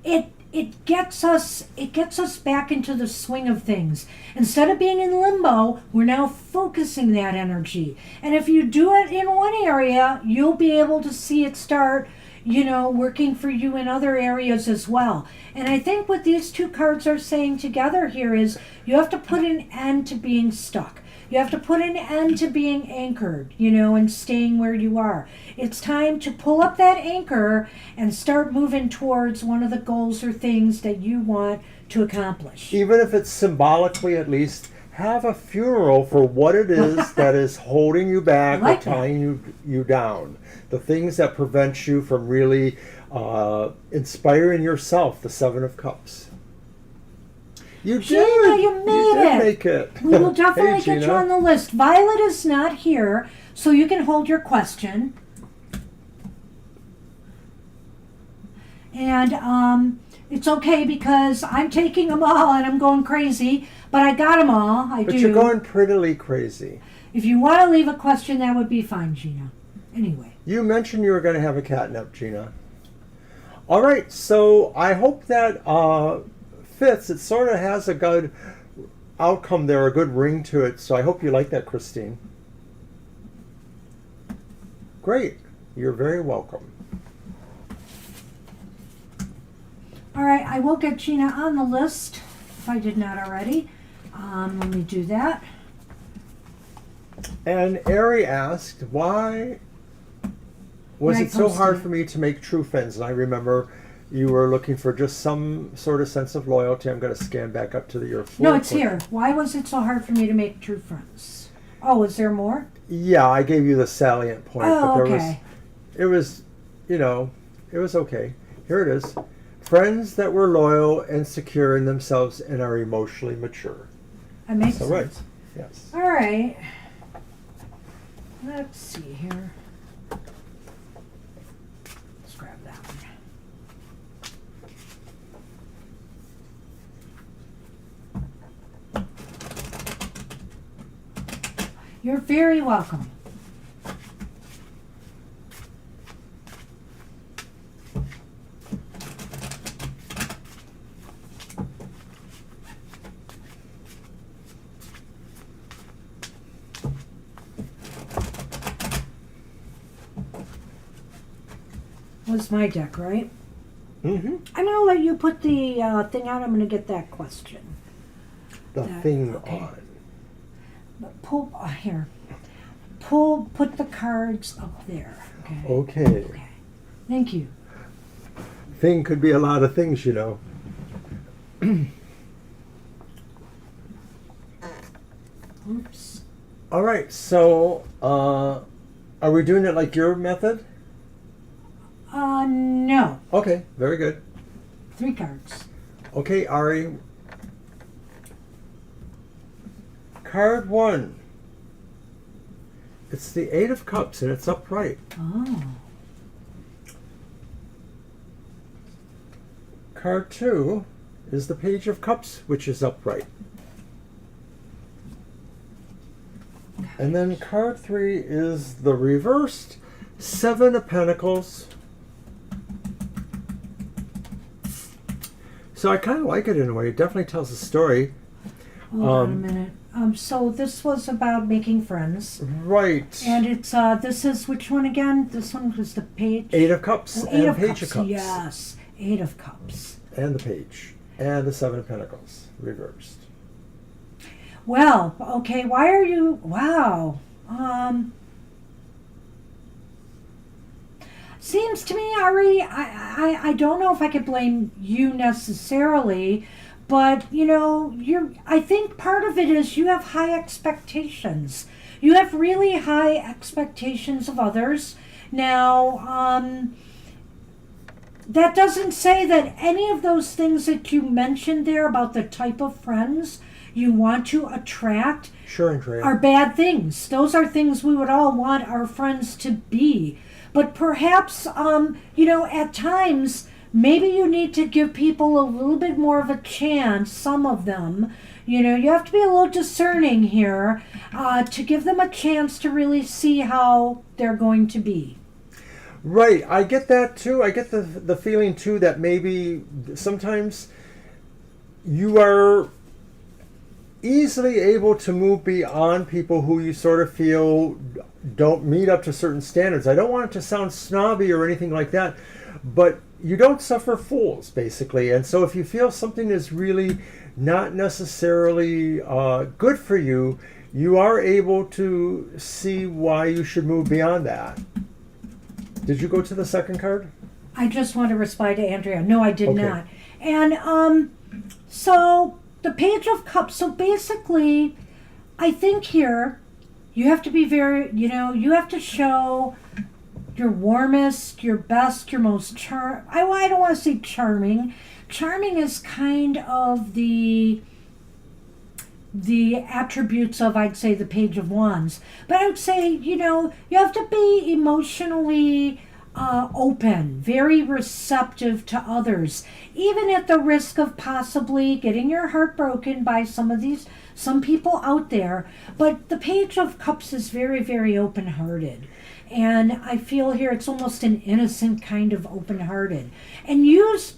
it gets us back into the swing of things. Instead of being in limbo, we're now focusing that energy. And if you do it in one area, you'll be able to see it start, working for you in other areas as well. And I think what these two cards are saying together here is you have to put an end to being stuck. You have to put an end to being anchored, and staying where you are. It's time to pull up that anchor and start moving towards one of the goals or things that you want to accomplish. Even if it's symbolically, at least, have a funeral for what it is that is holding you back or tying you down. The things that prevent you from really inspiring yourself, the Seven of Cups. You Gina, did. you did Make it. We will definitely Hey, get you on the list. Violet is not here, so you can hold your question. And it's okay because I'm taking them all and I'm going crazy, but I got them all. But you're going prettily crazy. If you want to leave a question, that would be fine, Gina. Anyway. You mentioned you were going to have a catnip, Gina. All right, so I hope that fits. It sort of has a good outcome there, a good ring to it. So I hope you like that, Christine. Great. You're very welcome. All right, I will get Gina on the list if I did not already. Let me do that. And Ari asked, why was it so hard for me to make true friends? And I remember you were looking for just some sort of sense of loyalty. I'm going to scan back up to your No, it's here. Why was it so hard for me to make true friends? Oh, is there more? Yeah, I gave you the salient point. Oh, but okay. It was okay. Here it is. Friends that were loyal and secure in themselves and are emotionally mature. That makes sense. Right. Yes. All right. Let's see here. Let's grab that one. You're very welcome. Was my deck, right? Mm-hmm. I'm going to let you put the thing out. I'm going to get that question. The thing on. Pull here. Put the cards up there. Okay. Okay. Okay. Thank you. Thing could be a lot of things, Oops. All right. So, are we doing it like your method? No. Okay. Very good. 3 cards. Okay, Ari. Card 1. It's the 8 of Cups, and it's upright. Oh. Card 2 is the Page of Cups, which is upright. And then card 3 is the reversed 7 of Pentacles. So I kind of like it in a way. It definitely tells a story. Hold on a minute. So this was about making friends. Right. And it's this is which one again? This one was the Page. 8 of Cups and Page of Cups. Yes, 8 of Cups. And the Page. And the 7 of Pentacles. Reversed. Well, okay, why are you... Wow. Seems to me, Ari, I don't know if I could blame you necessarily, but, I think part of it is you have high expectations. You have really high expectations of others. Now, that doesn't say that any of those things that you mentioned there about the type of friends you want to attract are bad things. Those are things we would all want our friends to be. But perhaps, at times, maybe you need to give people a little bit more of a chance, some of them, You have to be a little discerning here to give them a chance to really see how they're going to be. Right, I get that too. I get the feeling too that maybe sometimes you are easily able to move beyond people who you sort of feel don't meet up to certain standards. I don't want it to sound snobby or anything like that, but you don't suffer fools, basically. And so if you feel something is really not necessarily good for you, you are able to see why you should move beyond that. Did you go to the second card? I just want to respond to Andrea. No, I did Okay. not. And so the Page of Cups. So basically, I think here you have to be very, you have to show your warmest, your best, your most I don't want to say charming. Charming is kind of the attributes of, I'd say, the Page of Wands. But I would say, you have to be emotionally open, very receptive to others, even at the risk of possibly getting your heart broken by some people out there. But the Page of Cups is very, very open-hearted. And I feel here it's almost an innocent kind of open-hearted.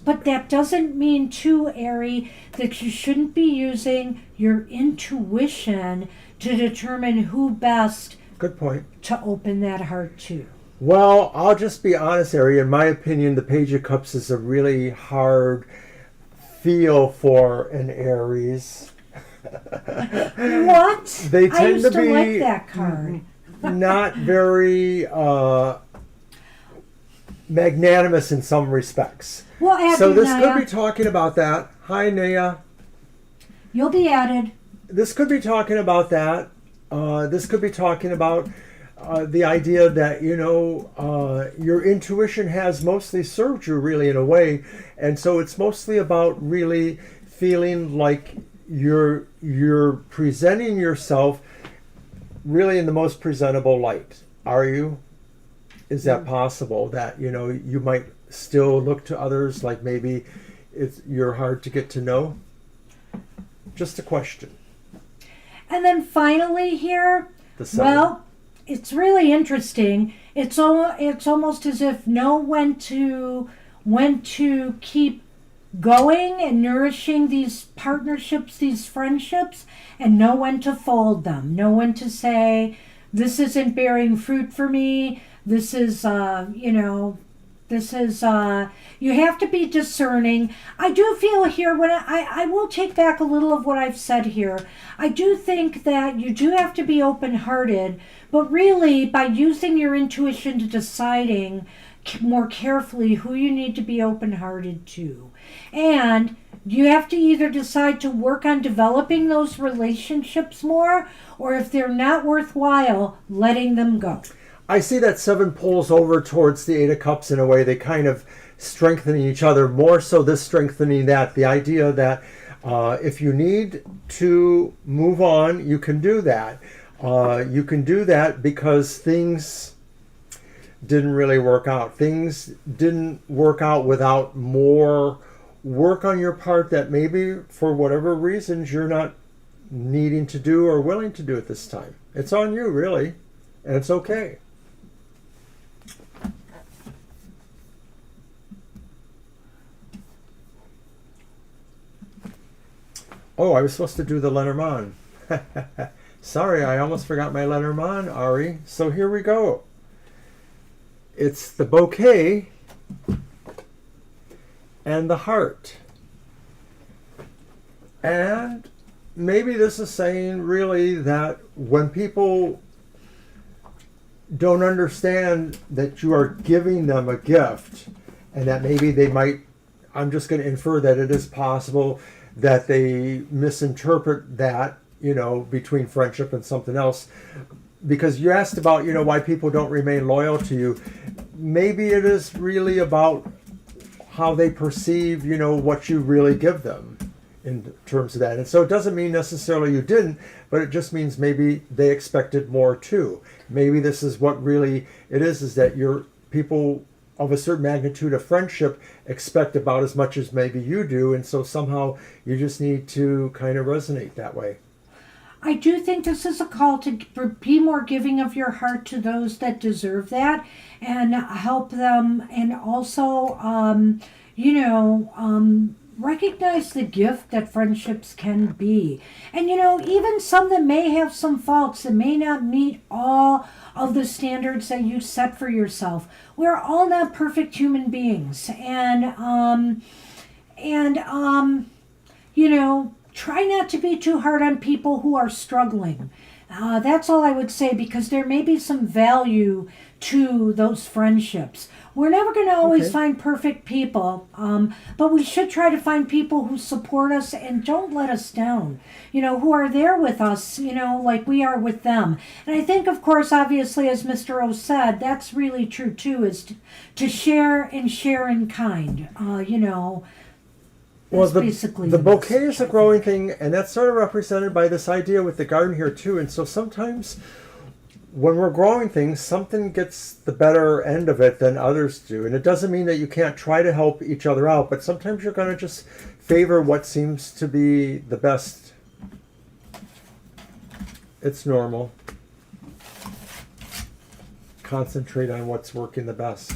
But that doesn't mean too, Ari, that you shouldn't be using your intuition to determine who best Good point. to open that heart to. Well, I'll just be honest, Ari. In my opinion, the Page of Cups is a really hard feel for an Aries. What? They I tend used to be like that card. not very magnanimous in some respects. Well, add So you, this Naya. could be talking about that. Hi, Naya. You'll be added. This could be talking about that. This could be talking about the idea that, your intuition has mostly served you really in a way. And so it's mostly about really feeling like you're presenting yourself really in the most presentable light. Are you? Is that possible that, you might still look to others like maybe you're hard to get to know? Just a question. And then finally here, The seven. well, it's really interesting. It's almost as if know when to keep going and nourishing these partnerships, these friendships, and know when to fold them. Know when to say, this isn't bearing fruit for me. This is, you have to be discerning. I do feel here, when I will take back a little of what I've said here. I do think that you do have to be open-hearted, but really by using your intuition to deciding more carefully who you need to be open-hearted to. And you have to either decide to work on developing those relationships more, or if they're not worthwhile, letting them go. I see that seven pulls over towards the Eight of Cups in a way. They kind of strengthening each other, more so this strengthening that. The idea that if you need to move on, you can do that. You can do that because things didn't really work out. Things didn't work out without more work on your part that maybe for whatever reasons you're not needing to do or willing to do at this time. It's on you, really, and it's okay. Oh, I was supposed to do the Lenormand. Sorry, I almost forgot my Lenormand, Ari. So here we go. It's the bouquet and the heart. And maybe this is saying really that when people don't understand that you are giving them a gift, and that maybe they might, I'm just going to infer that it is possible that they misinterpret that, between friendship and something else. Because you asked about, why people don't remain loyal to you. Maybe it is really about how they perceive, what you really give them in terms of that. And so it doesn't mean necessarily you didn't, but it just means maybe they expected more too. Maybe this is what really it is that people of a certain magnitude of friendship expect about as much as maybe you do, and so somehow you just need to kind of resonate that way. I do think this is a call to be more giving of your heart to those that deserve that, and help them, and also, recognize the gift that friendships can be. And, even some that may have some faults, that may not meet all of the standards that you set for yourself. We're all not perfect human beings. Try not to be too hard on people who are struggling. That's all I would say, because there may be some value to those friendships. We're never going to always find perfect people, but we should try to find people who support us and don't let us down, who are there with us, like we are with them. And I think, of course, obviously, as Mr. O said, that's really true too, is to share and share in kind, Well, basically the bouquet is a growing thing, and that's sort of represented by this idea with the garden here too. And so sometimes when we're growing things, something gets the better end of it than others do. And it doesn't mean that you can't try to help each other out, but sometimes you're going to just favor what seems to be the best. It's normal. Concentrate on what's working the best.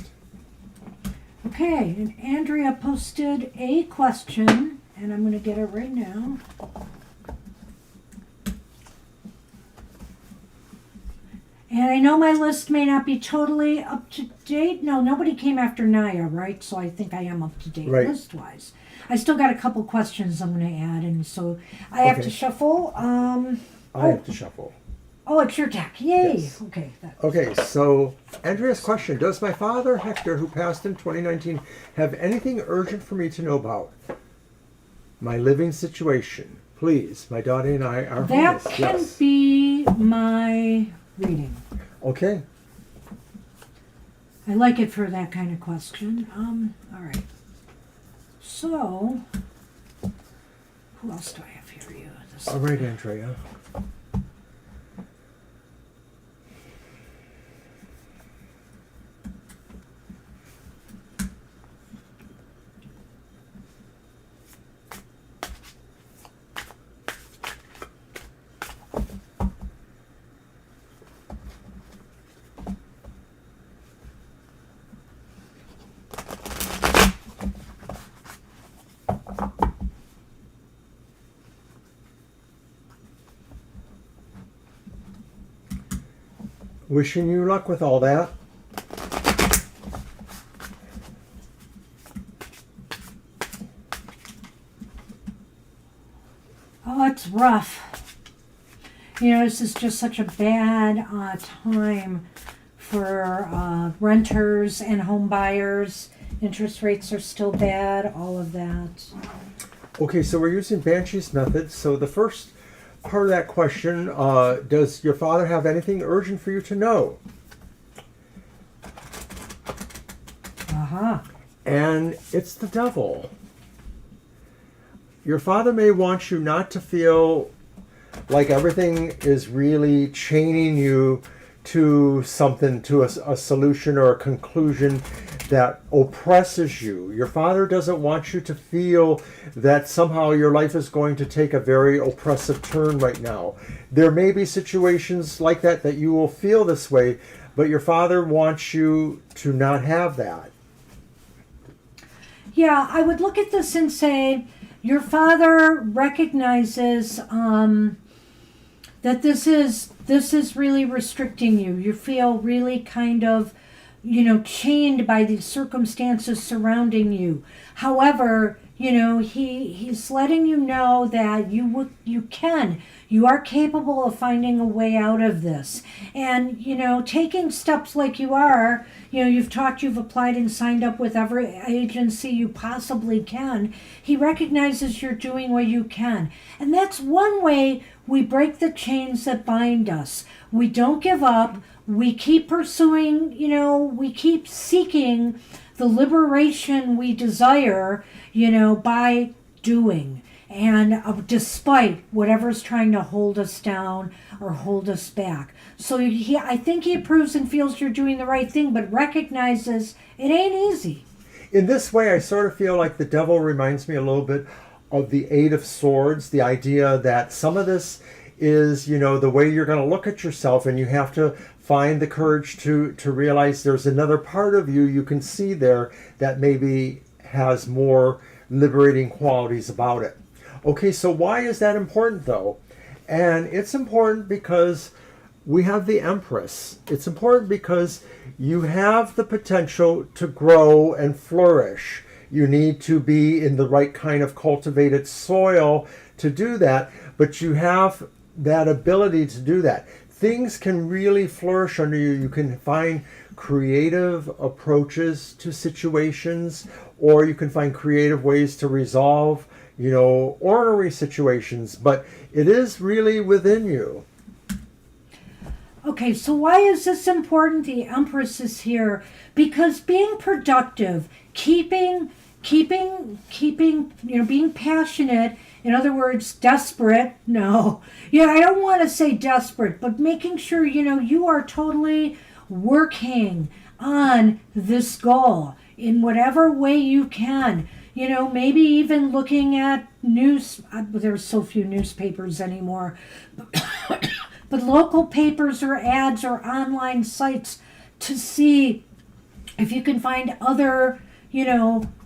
Okay, and Andrea posted a question, and I'm going to get it right now. And I know my list may not be totally up to date. No, nobody came after Naya, right? So I think I am up to date list-wise. I still got a couple questions I'm going to add, and so I have to shuffle. I have to shuffle. Oh, it's your deck. Yay. Yes. Okay. Okay, so Andrea's question, does my father, Hector, who passed in 2019, have anything urgent for me to know about? My living situation. Please, my daughter and I are That homeless. can be my reading. Okay. I like it for that kind of question. All right. So, who else do I have here? You. All right, Andrea. Wishing you luck with all that. Oh, it's rough. This is just such a bad time for renters and home buyers. Interest rates are still bad, all of that. Okay, so we're using Banshee's method. So the first part of that question, does your father have anything urgent for you to know? Uh-huh. And it's the devil. Your father may want you not to feel like everything is really chaining you to something, to a solution or a conclusion that oppresses you. Your father doesn't want you to feel that somehow your life is going to take a very oppressive turn right now. There may be situations like that you will feel this way, but your father wants you to not have that. Yeah, I would look at this and say, your father recognizes that this is really restricting you. You feel really kind of, chained by the circumstances surrounding you. However, he's letting you know that you are capable of finding a way out of this. And, taking steps like you are, you've applied and signed up with every agency you possibly can. He recognizes you're doing what you can. And that's one way we break the chains that bind us. We don't give up. We keep pursuing, we keep seeking the liberation we desire, by doing. and despite whatever's trying to hold us down or hold us back. So I think he approves and feels you're doing the right thing, but recognizes it ain't easy. In this way, I sort of feel like the devil reminds me a little bit of the Eight of Swords, the idea that some of this is, the way you're going to look at yourself, and you have to find the courage to realize there's another part of you can see there that maybe has more liberating qualities about it. Okay, so why is that important though? And it's important because we have the Empress. It's important because you have the potential to grow and flourish. You need to be in the right kind of cultivated soil to do that, but you have that ability to do that. Things can really flourish under you. You can find creative approaches to situations, or you can find creative ways to resolve, ornery situations, but it is really within you. Okay, so why is this important? The Empress is here because being productive, keeping, being passionate, in other words, desperate. No, I don't want to say desperate, but making sure, you are totally working on this goal in whatever way you can. Maybe even looking at news. There's so few newspapers anymore. But local papers or ads or online sites to see if you can find other,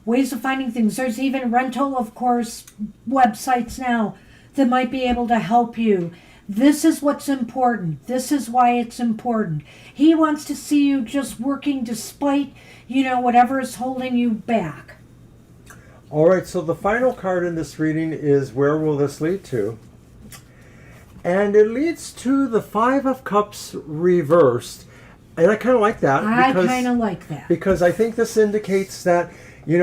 ways of finding things. There's even rental, of course, websites now that might be able to help you. This is what's important. This is why it's important. He wants to see you just working despite, whatever is holding you back. All right, so the final card in this reading is where will this lead to? And it leads to the Five of Cups reversed. And I kind of like that. I kind of like that. Because I think this indicates that,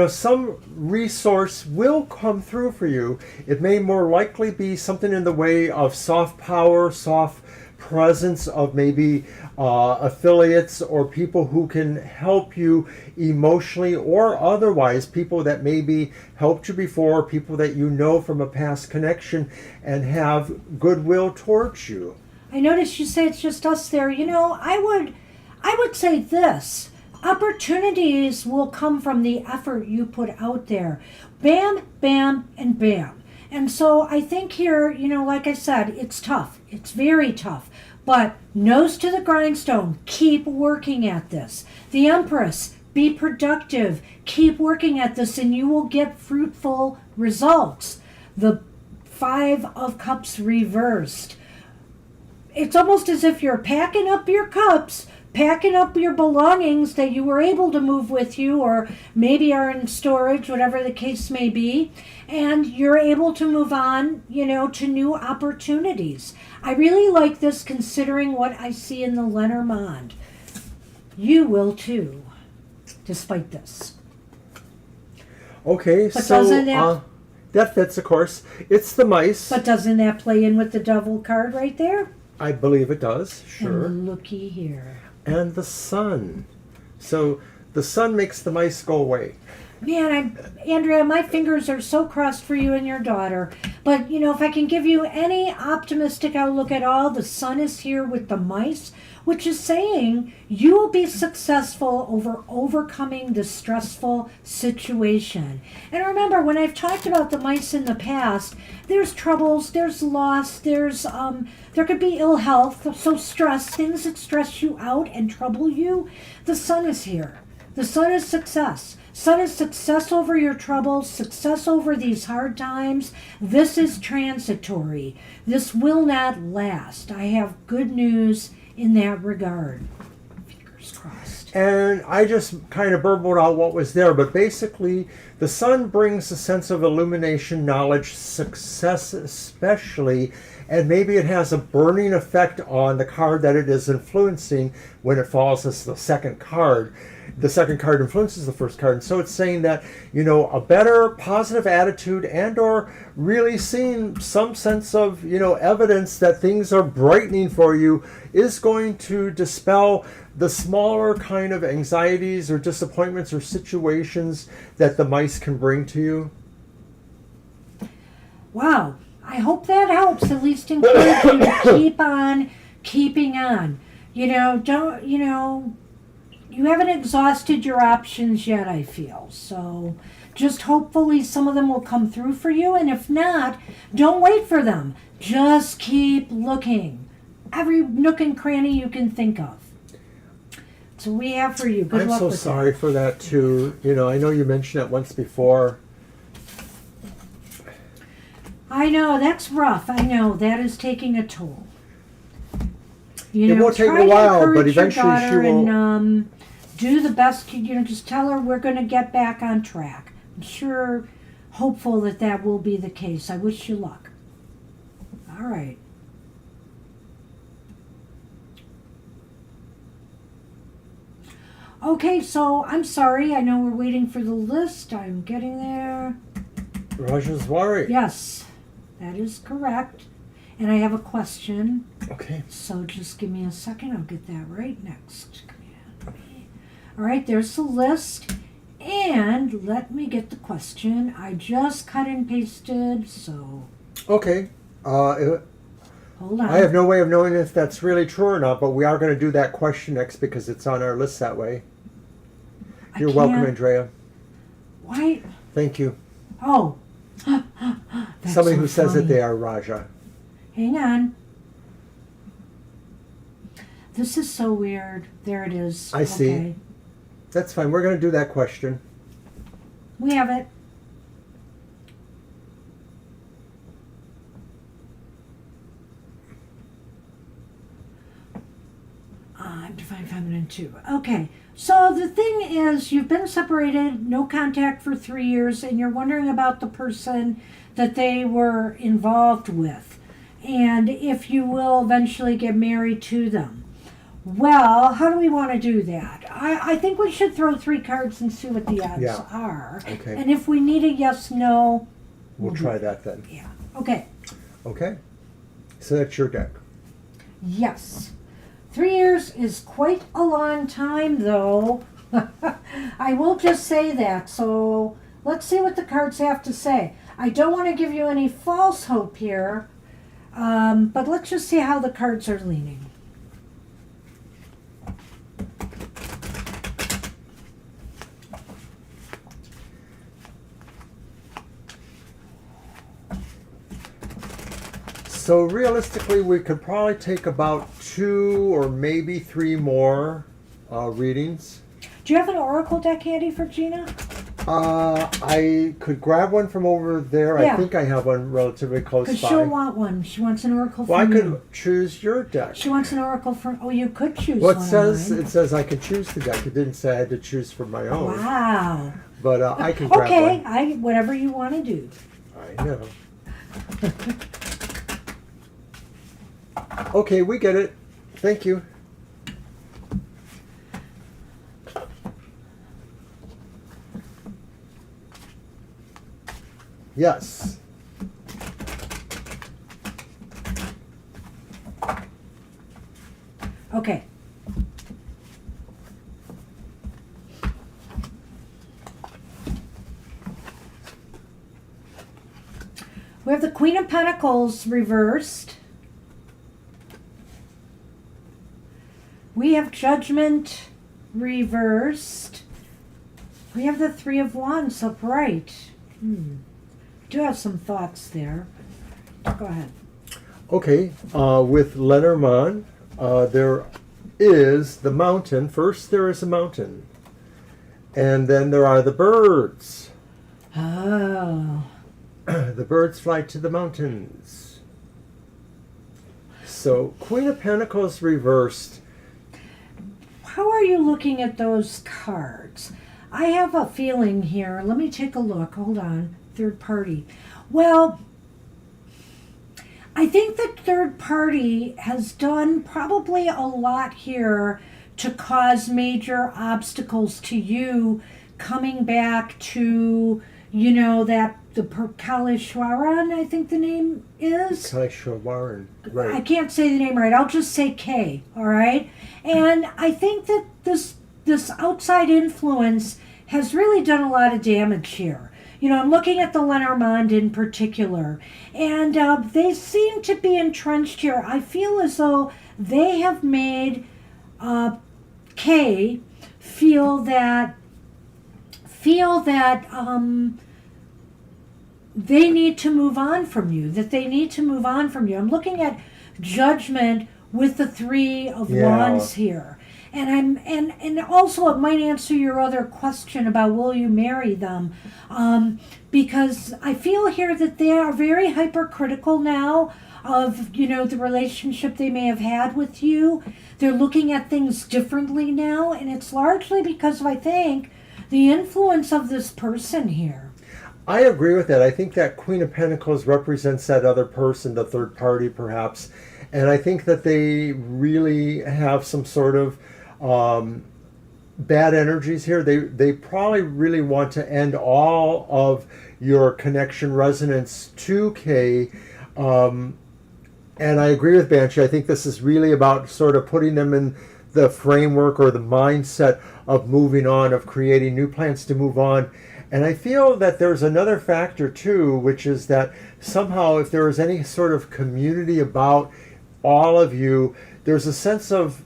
some resource will come through for you. It may more likely be something in the way of soft power, soft presence of maybe affiliates or people who can help you emotionally or otherwise, people that maybe helped you before, people that from a past connection and have goodwill towards you. I noticed you say it's just us there. I would say this. Opportunities will come from the effort you put out there. Bam, bam, and bam. And so I think here, like I said, it's tough. It's very tough. But nose to the grindstone. Keep working at this. The Empress, be productive. Keep working at this and you will get fruitful results. The Five of Cups reversed. It's almost as if you're packing up your cups, packing up your belongings that you were able to move with you or maybe are in storage, whatever the case may be, and you're able to move on, to new opportunities. I really like this considering what I see in the Lenormand. You will too, despite this. Okay, but so that fits, of course. It's the mice. But doesn't that play in with the Devil card right there? I believe it does, sure. And looky here. And the sun. So the sun makes the mice go away. Man, Andrea, my fingers are so crossed for you and your daughter. But, if I can give you any optimistic outlook at all, the sun is here with the mice, which is saying you will be successful over overcoming the stressful situation. And remember, when I've talked about the mice in the past, there's troubles, there's loss, there could be ill health, so stress, things that stress you out and trouble you. The sun is here. The sun is success. Sun is success over your troubles, success over these hard times. This is transitory. This will not last. I have good news in that regard. Fingers crossed. And I just kind of burbled out what was there, but basically the sun brings a sense of illumination, knowledge, success especially, and maybe it has a burning effect on the card that it is influencing when it falls as the second card. The second card influences the first card. And so it's saying that, a better positive attitude and or really seeing some sense of, evidence that things are brightening for you is going to dispel the smaller kind of anxieties or disappointments or situations that the mice can bring to you. Wow. I hope that helps. At least encourage you to keep on keeping on. You haven't exhausted your options yet, I feel. So just hopefully some of them will come through for you. And if not, don't wait for them. Just keep looking. Every nook and cranny you can think of. So we have for you. Good I'm luck so with sorry for that too. I know you mentioned it once before. I know, that's rough. I know, that is taking a toll. It will take try a to while, encourage but your eventually she daughter will. And do the best. Just tell her we're going to get back on track. I'm sure, hopeful that will be the case. I wish you luck. All right. Okay, so I'm sorry. I know we're waiting for the list. I'm getting there. Rajaswari. Yes, that is correct. And I have a question. Okay. So just give me a second. I'll get that right next. All right, there's the list. And let me get the question. I just cut and pasted, so Okay. hold on. I have no way of knowing if that's really true or not, but we are going to do that question next because it's on our list that way. You're welcome, Andrea. Why? Thank you. Oh. That's Somebody so who says that funny. they are Raja. Hang on. This is so weird. There it is. I see. Okay. That's fine. We're going to do that question. We have it. Divine Feminine 2. Okay. So the thing is, you've been separated, no contact for 3 years, and you're wondering about the person that they were involved with, and if you will eventually get married to them. Well, how do we want to do that? I think we should throw 3 cards and see what the odds are. Okay. And if we need a yes/no, We'll try that then. yeah. Okay. Okay. So that's your deck. Yes. 3 years is quite a long time, though. I will just say that. So let's see what the cards have to say. I don't want to give you any false hope here, but let's just see how the cards are leaning. So realistically, we could probably take about 2 or maybe 3 more readings. Do you have an oracle deck handy for Gina? I could grab one from over there. Yeah. I think I have one relatively close by. Because she'll want one. She wants an oracle Well, I from could you. choose your deck. She wants an oracle from... Oh, you could choose Well, one. it says I can choose the deck. It didn't say I had to choose from my own. Wow. But I can grab Okay, one. whatever you want to do. I know. Okay, we get it. Thank you. Yes. Okay. We have the Queen of Pentacles reversed. We have Judgment reversed. We have the Three of Wands upright. Do have some thoughts there. Go ahead. Okay, with Lenormand, there is the mountain. First, there is a mountain. And then there are the birds. Oh. The birds fly to the mountains. So, Queen of Pentacles reversed. How are you looking at those cards? I have a feeling here. Let me take a look. Hold on. Third party. Well, I think that third party has done probably a lot here to cause major obstacles to you coming back to, the Kalishwaran, I think the name is. Kalishwaran, I right. can't say the name right. I'll just say K, all right? And I think that this outside influence has really done a lot of damage here. I'm looking at the Lenormand in particular, and they seem to be entrenched here. I feel as though they have made Kay feel that they need to move on from you, I'm looking at Judgment with the Three of Wands here. And also it might answer your other question about will you marry them, because I feel here that they are very hypercritical now of the relationship they may have had with you. They're looking at things differently now, and it's largely because of, I think, the influence of this person here. I agree with that. I think that Queen of Pentacles represents that other person, the third party perhaps. And I think that they really have some sort of bad energies here. They probably really want to end all of your connection resonance to Kay. And I agree with Banshee. I think this is really about sort of putting them in the framework or the mindset of moving on, of creating new plans to move on. And I feel that there's another factor too, which is that somehow if there is any sort of community about all of you, there's a sense of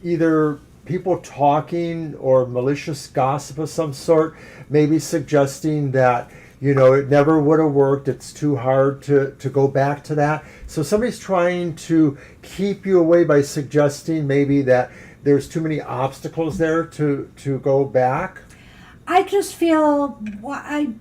either people talking or malicious gossip of some sort, maybe suggesting that it never would have worked, it's too hard to go back to that. So somebody's trying to keep you away by suggesting maybe that there's too many obstacles there to go back. I just feel, I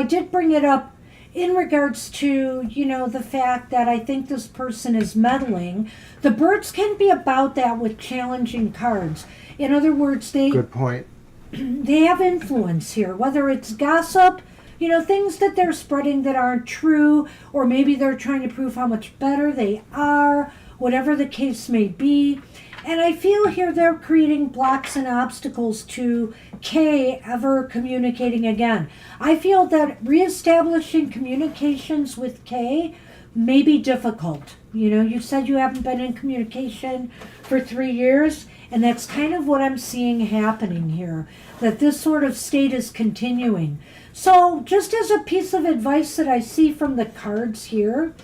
did bring it up in regards to, the fact that I think this person is meddling. The birds can be about that with challenging cards. In other words, Good point. They have influence here, whether it's gossip, things that they're spreading that aren't true, or maybe they're trying to prove how much better they are, whatever the case may be. And I feel here they're creating blocks and obstacles to Kay ever communicating again. I feel that reestablishing communications with Kay may be difficult. You said you haven't been in communication for 3 years, and that's kind of what I'm seeing happening here, that this sort of state is continuing. So just as a piece of advice that I see from the cards here,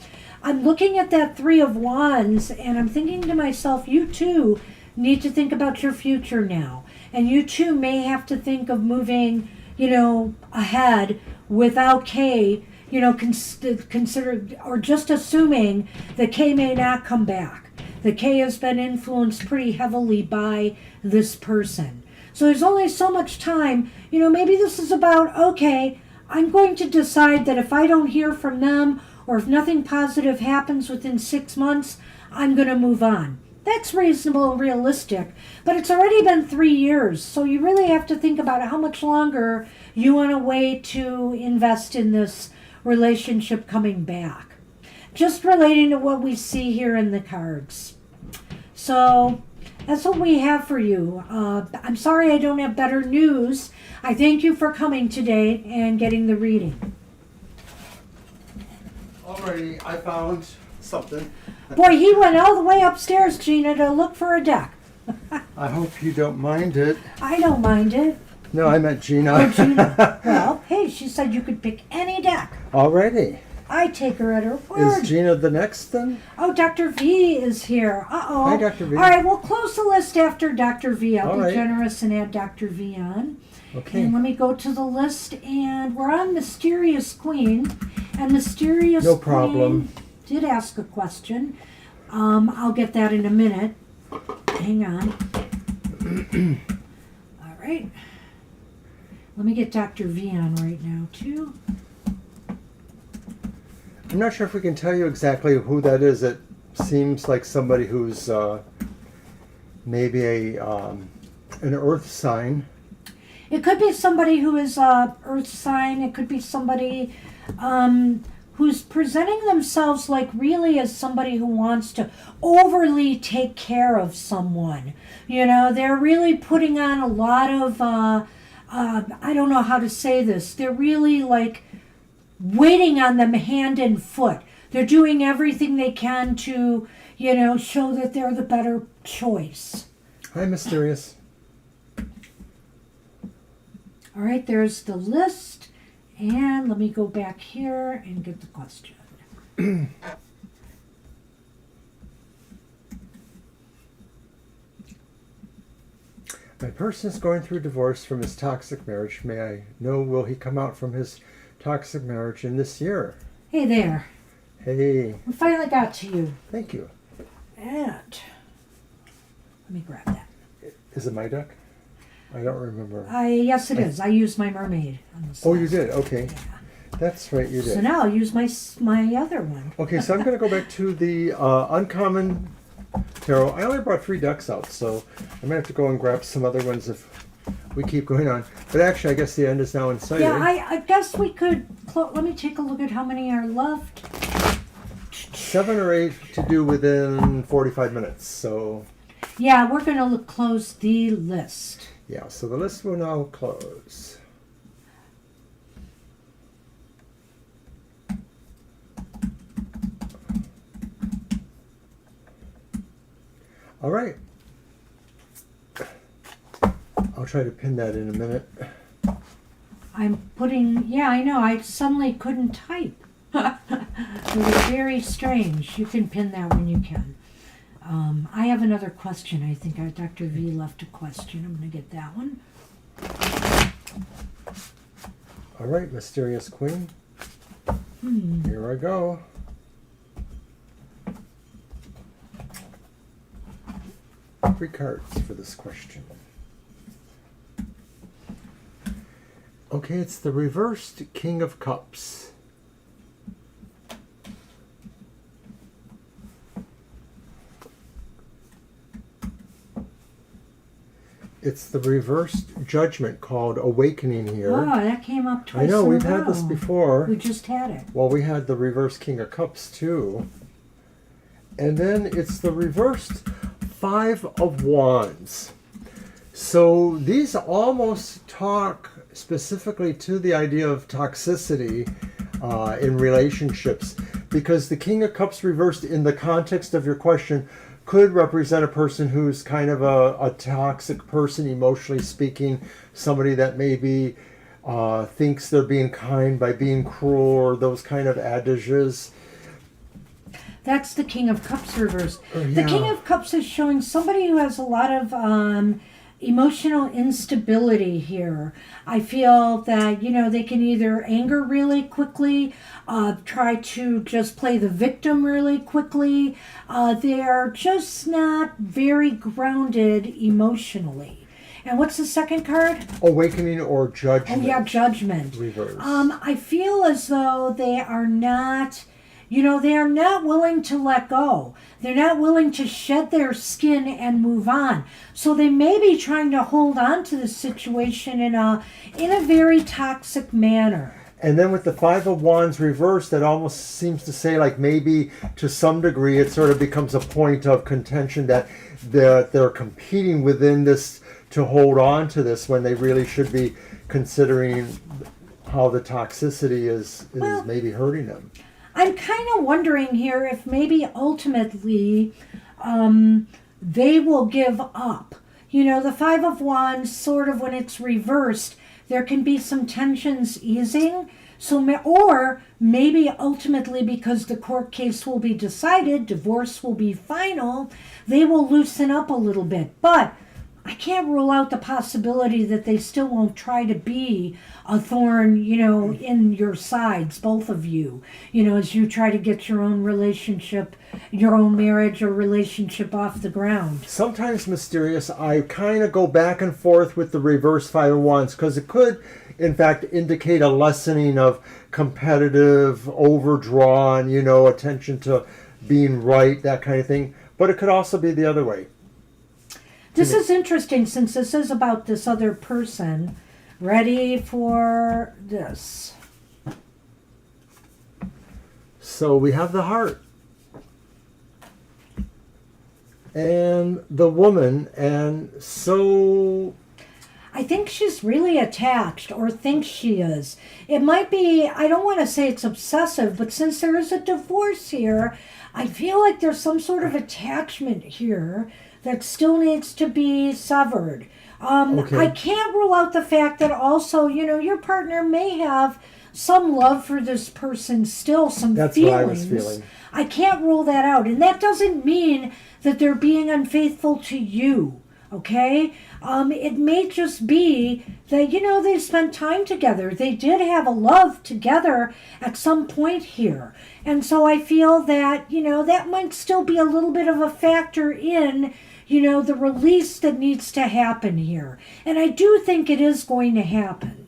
I'm looking at that Three of Wands, and I'm thinking to myself, you too need to think about your future now. And you too may have to think of moving, ahead without Kay, consider, or just assuming that Kay may not come back. That Kay has been influenced pretty heavily by this person. So there's only so much time, maybe this is about, okay, I'm going to decide that if I don't hear from them, or if nothing positive happens within 6 months, I'm going to move on. That's reasonable and realistic, but it's already been 3 years, so you really have to think about how much longer you want to wait to invest in this relationship coming back. Just relating to what we see here in the cards. So that's what we have for you. I'm sorry I don't have better news. I thank you for coming today and getting the reading. Alrighty, I found something. Boy, he went all the way upstairs, Gina, to look for a deck. I hope you don't mind it. I don't mind it. No, I meant Gina. Oh, Gina. Well, hey, she said you could pick any deck. Already. I take her at her word. Is Gina the next then? Oh, Dr. V is here. Uh-oh. Hi, Dr. V. All right, we'll close the list after Dr. V. I'll All be right. generous and add Dr. V on. Okay. And let me go to the list, and we're on Mysterious Queen. And Mysterious No problem. Queen did ask a question. I'll get that in a minute. Hang on. All right. Let me get Dr. V on right now, too. I'm not sure if we can tell you exactly who that is. It seems like somebody who's maybe an earth sign. It could be somebody who is earth sign. It could be somebody who's presenting themselves like really as somebody who wants to overly take care of someone. They're really putting on a lot of, I don't know how to say this. They're really like waiting on them hand and foot. They're doing everything they can to, show that they're the better choice. Hi, Mysterious. All right, there's the list. And let me go back here and get the question. My person is going through divorce from his toxic marriage. May I know, will he come out from his toxic marriage in this year? Hey there. Hey. We finally got to you. Thank you. And let me grab that. Is it my deck? I don't remember. Yes, it is. I used my mermaid on the side. Oh, you did? Okay. Yeah. That's right, you did. So now I'll use my other one. Okay, so I'm going to go back to the uncommon tarot. I only brought 3 decks out, so I'm going to have to go and grab some other ones if we keep going on. But actually, I guess the end is now in sight. Yeah, I guess we could. Let me take a look at how many are left. 7 or 8 to do within 45 minutes. So Yeah, we're going to close the list. yeah, so the list will now close. All right. I'll try to pin that in a minute. I'm putting. Yeah, I know. I suddenly couldn't type. It was very strange. You can pin that when you can. I have another question. I think Dr. V left a question. I'm going to get that one. All right, Mysterious Queen. Here I go. Three cards for this question. Okay, it's the reversed King of Cups. It's the reversed Judgment called Awakening here. Oh, that came up twice. I know, in a we've had this row. before. We just had it. Well, we had the reversed King of Cups too. And then it's the reversed Five of Wands. So these almost talk specifically to the idea of toxicity in relationships, because the King of Cups reversed in the context of your question could represent a person who's kind of a toxic person, emotionally speaking, somebody that maybe thinks they're being kind by being cruel, or those kind of adages. That's the King of Cups reversed. Yeah. The King of Cups is showing somebody who has a lot of emotional instability here. I feel that, they can either anger really quickly, try to just play the victim really quickly. They're just not very grounded emotionally. And what's the second card? Awakening or Judgment. Oh, yeah, Judgment. Reverse. I feel as though they are not... they are not willing to let go. They're not willing to shed their skin and move on. So they may be trying to hold on to the situation in a very toxic manner. And then with the Five of Wands reversed, that almost seems to say, like, maybe to some degree it sort of becomes a point of contention that they're competing within this to hold on to this, when they really should be considering how the toxicity is maybe hurting them. I'm kind of wondering here if maybe ultimately they will give up. The Five of Wands, sort of when it's reversed, there can be some tensions easing. Or maybe ultimately, because the court case will be decided, divorce will be final, they will loosen up a little bit. But I can't rule out the possibility that they still won't try to be a thorn, in your sides, both of you, as you try to get your own relationship, your own marriage or relationship off the ground. Sometimes, Mysterious, I kind of go back and forth with the reverse Five of Wands, because it could, in fact, indicate a lessening of competitive, overdrawn, attention to being right, that kind of thing. But it could also be the other way. This is interesting, since this is about this other person. Ready for this. So we have the Heart. And the Woman. And so... I think she's really attached, or thinks she is. It might be, I don't want to say it's obsessive, but since there is a divorce here, I feel like there's some sort of attachment here that still needs to be severed. Okay. I can't rule out the fact that also, your partner may have some love for this person still, some That's feelings. what I was feeling. I can't rule that out. And that doesn't mean that they're being unfaithful to you, okay? It may just be that, they spent time together. They did have a love together at some point here. And so I feel that, that might still be a little bit of a factor in, the release that needs to happen here. And I do think it is going to happen.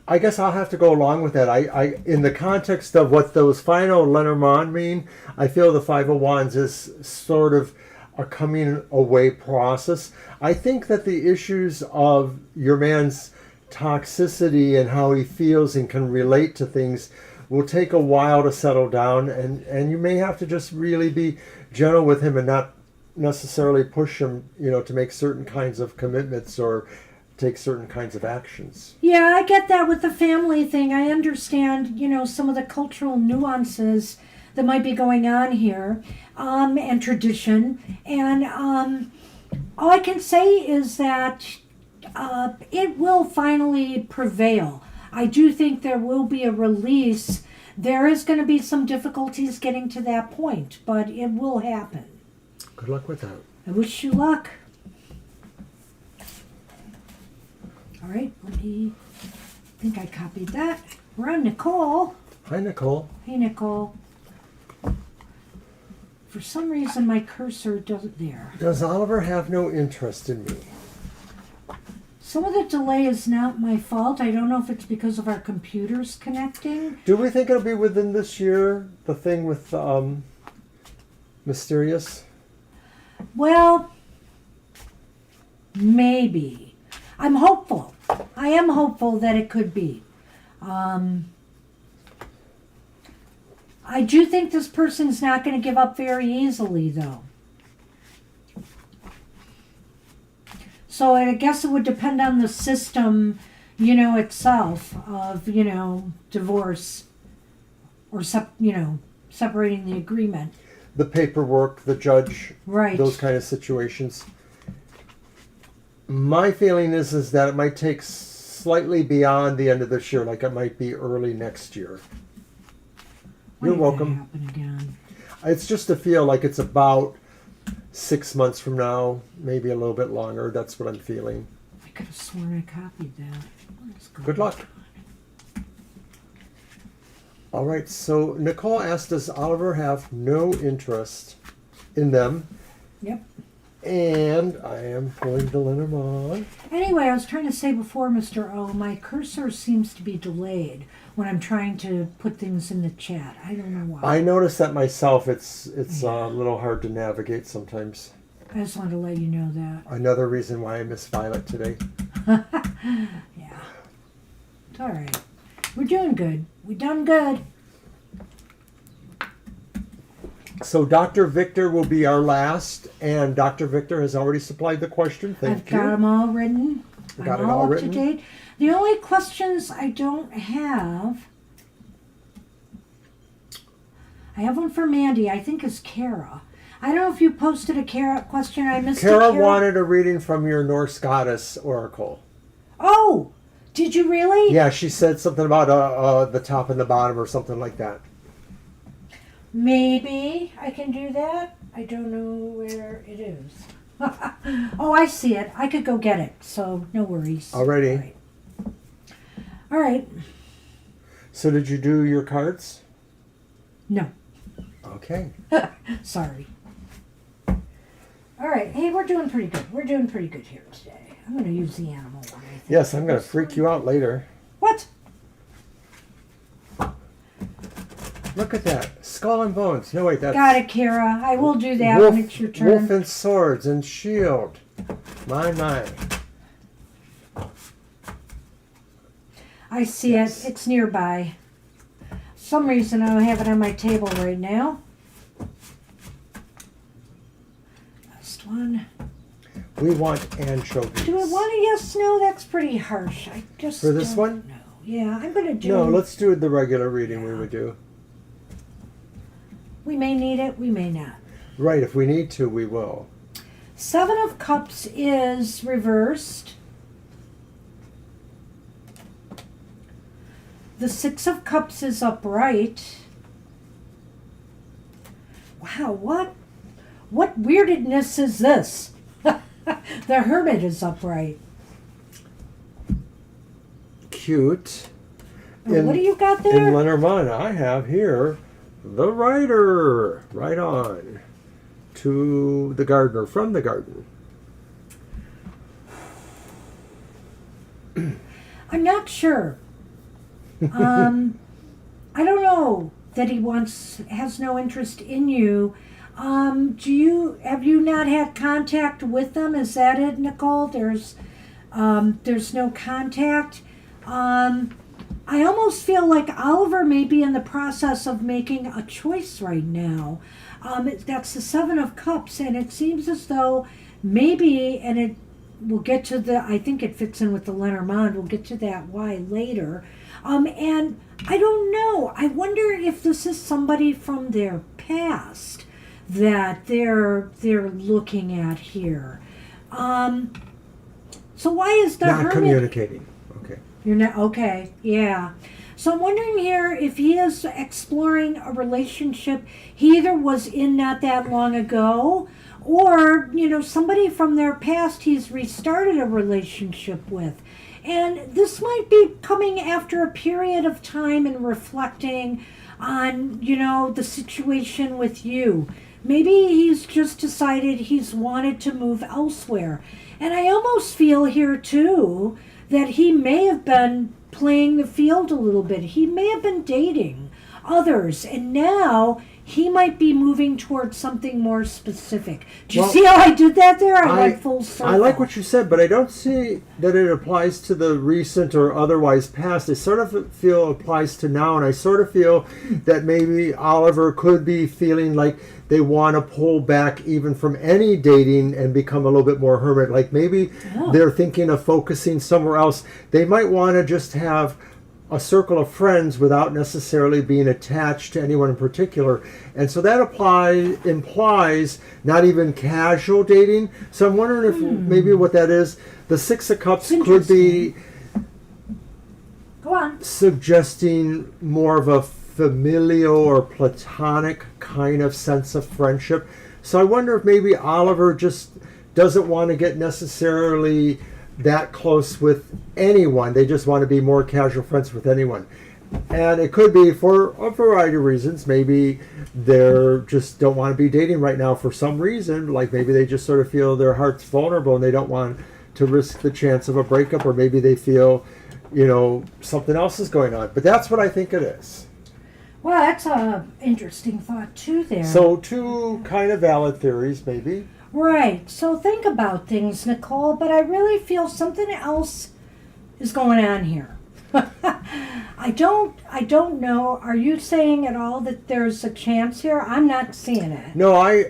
I guess I'll have to go along with that. I in the context of what those final Lenormand mean, I feel the Five of Wands is sort of a coming away process. I think that the issues of your man's toxicity and how he feels and can relate to things will take a while to settle down, and you may have to just really be gentle with him and not necessarily push him, to make certain kinds of commitments or take certain kinds of actions. Yeah, I get that with the family thing. I understand, some of the cultural nuances that might be going on here, and tradition. And all I can say is that it will finally prevail. I do think there will be a release. There is going to be some difficulties getting to that point, but it will happen. Good luck with that. I wish you luck. All right, I think I copied that. We're on Nicole. Hi, Nicole. Hey, Nicole. For some reason, my cursor doesn't there. Does Oliver have no interest in me? Some of the delay is not my fault. I don't know if it's because of our computers connecting. Do we think it'll be within this year, the thing with Mysterious? Well, maybe. I'm hopeful. I am hopeful that it could be. I do think this person's not going to give up very easily, though. So I guess it would depend on the system, itself of, divorce or, separating the agreement. The paperwork, the judge, Right. those kind of situations. My feeling is that it might take slightly beyond the end of this year, like it might be early next year. When You're did welcome. that happen again? It's just to feel like it's about 6 months from now, maybe a little bit longer. That's what I'm feeling. I could have sworn I copied that. What is going Good luck. All right, so Nicole asked, does Oliver have no interest in them? Yep. And I am pulling the Lenormand. Anyway, I was trying to say before, Mr. O, my cursor seems to be delayed when I'm trying to put things in the chat. I don't know why. I noticed that myself. It's a little hard to navigate sometimes. I just wanted to let you know that. Another reason why I miss Violet today. Yeah. It's all right. We're doing good. We done good. So Dr. Victor will be our last, and Dr. Victor has already supplied the question. Thank you. I've got them all written. Got I'm it all all up written? to date. The only questions I don't have, I have one for Mandy. I think is Kara. I don't know if you posted a Kara question. I missed it. Kara wanted a reading from your Norse goddess oracle. Oh, did you really? Yeah, she said something about the top and the bottom or something like that. Maybe I can do that. I don't know where it is. Oh, I see it. I could go get it, so no worries. Alrighty. All right. So did you do your cards? No. Okay. Sorry. All right. Hey, we're doing pretty good. We're doing pretty good here today. I'm going to use the animal one, I think. Yes, I'm going to freak you out later. What? Look at that. Skull and bones. No, wait, that's... Got it, Kara. I will do that wolf, when it's your turn. Wolf and swords and shield. My. I see Yes. it. It's nearby. Some reason I don't have it on my table right now. Last one. We want anchovies. Do I want a yes, no? That's pretty harsh. I just For this don't one? know. Yeah, I'm going to do... No, let's do the regular reading we would do. We may need it, we may not. Right, if we need to, we will. Seven of Cups is reversed. The The Six of Cups is upright. Wow, what weirdness is this? The Hermit is upright. Cute. And what do you got there? In Lenormand, I have here the Rider. Right on. To the gardener, from the garden. I'm not sure. I don't know that he has no interest in you. Have you not had contact with them? Is that it, Nicole? There's no contact. I almost feel like Oliver may be in the process of making a choice right now. That's the Seven of Cups, and it seems as though maybe, and we'll get to I think it fits in with the Lenormand, we'll get to that why later. And I don't know, I wonder if this is somebody from their past that they're looking at here. So why is the Not Hermit communicating. Okay. You're not okay, yeah. So I'm wondering here if he is exploring a relationship he either was in not that long ago, or somebody from their past he's restarted a relationship with. And this might be coming after a period of time and reflecting on, the situation with you. Maybe he's just decided he's wanted to move elsewhere. And I almost feel here too that he may have been playing the field a little bit. He may have been dating others, and now he might be moving towards something more specific. Do you see how I did that there? I went full circle. I like what you said, but I don't see that it applies to the recent or otherwise past. I sort of feel it applies to now, and I sort of feel that maybe Oliver could be feeling like they want to pull back even from any dating and become a little bit more hermit. Like maybe they're thinking of focusing somewhere else. They might want to just have a circle of friends without necessarily being attached to anyone in particular. And so that implies not even casual dating. So I'm wondering if maybe what that is. The Six of Cups could be Go on. suggesting more of a familial or platonic kind of sense of friendship. So I wonder if maybe Oliver just doesn't want to get necessarily that close with anyone. They just want to be more casual friends with anyone. And it could be for a variety of reasons. Maybe they just don't want to be dating right now for some reason. Like maybe they just sort of feel their heart's vulnerable and they don't want to risk the chance of a breakup, or maybe they feel, something else is going on. But that's what I think it is. Well, that's a interesting thought too there. So two kind of valid theories, maybe. Right. So think about things, Nicole, but I really feel something else is going on here. I don't know. Are you saying at all that there's a chance here? I'm not seeing it. No,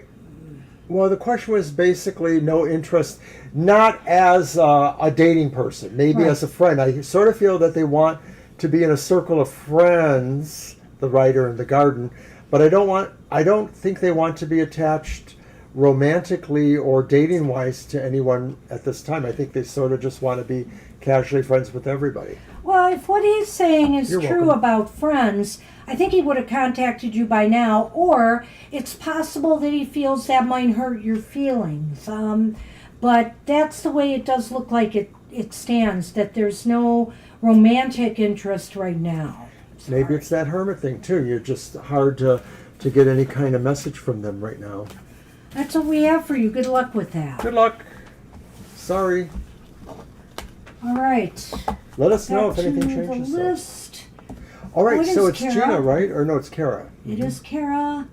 well, the question was basically no interest, not as a dating person, maybe as a friend. I sort of feel that they want to be in a circle of friends, the Rider and the Garden, but I don't think they want to be attached romantically or dating wise to anyone at this time. I think they sort of just want to be casually friends with everybody. Well, if what he's saying is You're true welcome. about friends, I think he would have contacted you by now, or it's possible that he feels that might hurt your feelings. But that's the way it does look like it stands, that there's no romantic interest right now. Maybe it's that hermit thing too. You're just hard to get any kind of message from them right now. That's what we have for you. Good luck with that. Good luck. Sorry. All right. Let us know Back if anything to changes. the though. list. All right, What so is it's Kara? Gina, right? Or no, it's Kara. It is Kara.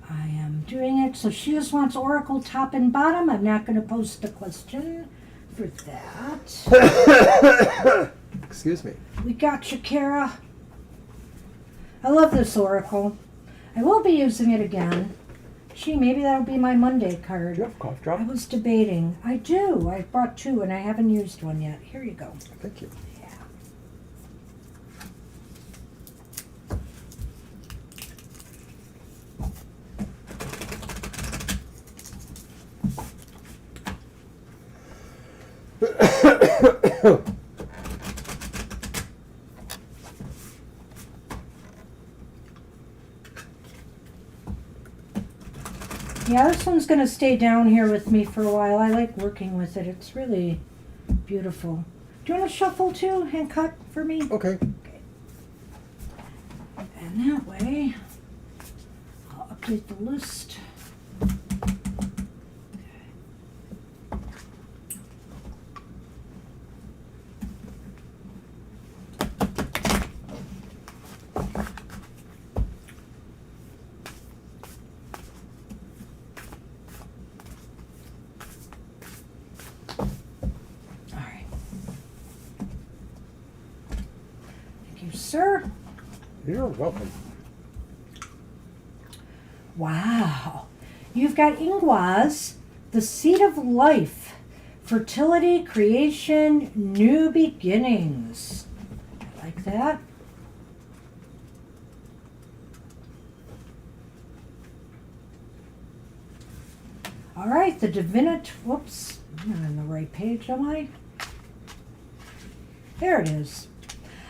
I am doing it. So she just wants Oracle top and bottom. I'm not going to post a question for that. Excuse me. We got you, Kara. I love this Oracle. I will be using it again. Gee, maybe that'll be my Monday card. Do you have a cough drop? I was debating. I do. I brought two and I haven't used one yet. Here you go. Thank you. Yeah. is going to stay down here with me for a while. I like working with it. It's really beautiful. Do you want to shuffle too and cut for me? Okay. And that way, I'll update the list. Sir? You're welcome. Wow. You've got Ingwas, the seed of life, fertility, creation, new beginnings. I like that. All right, the whoops, I'm not on the right page, am I? There it is.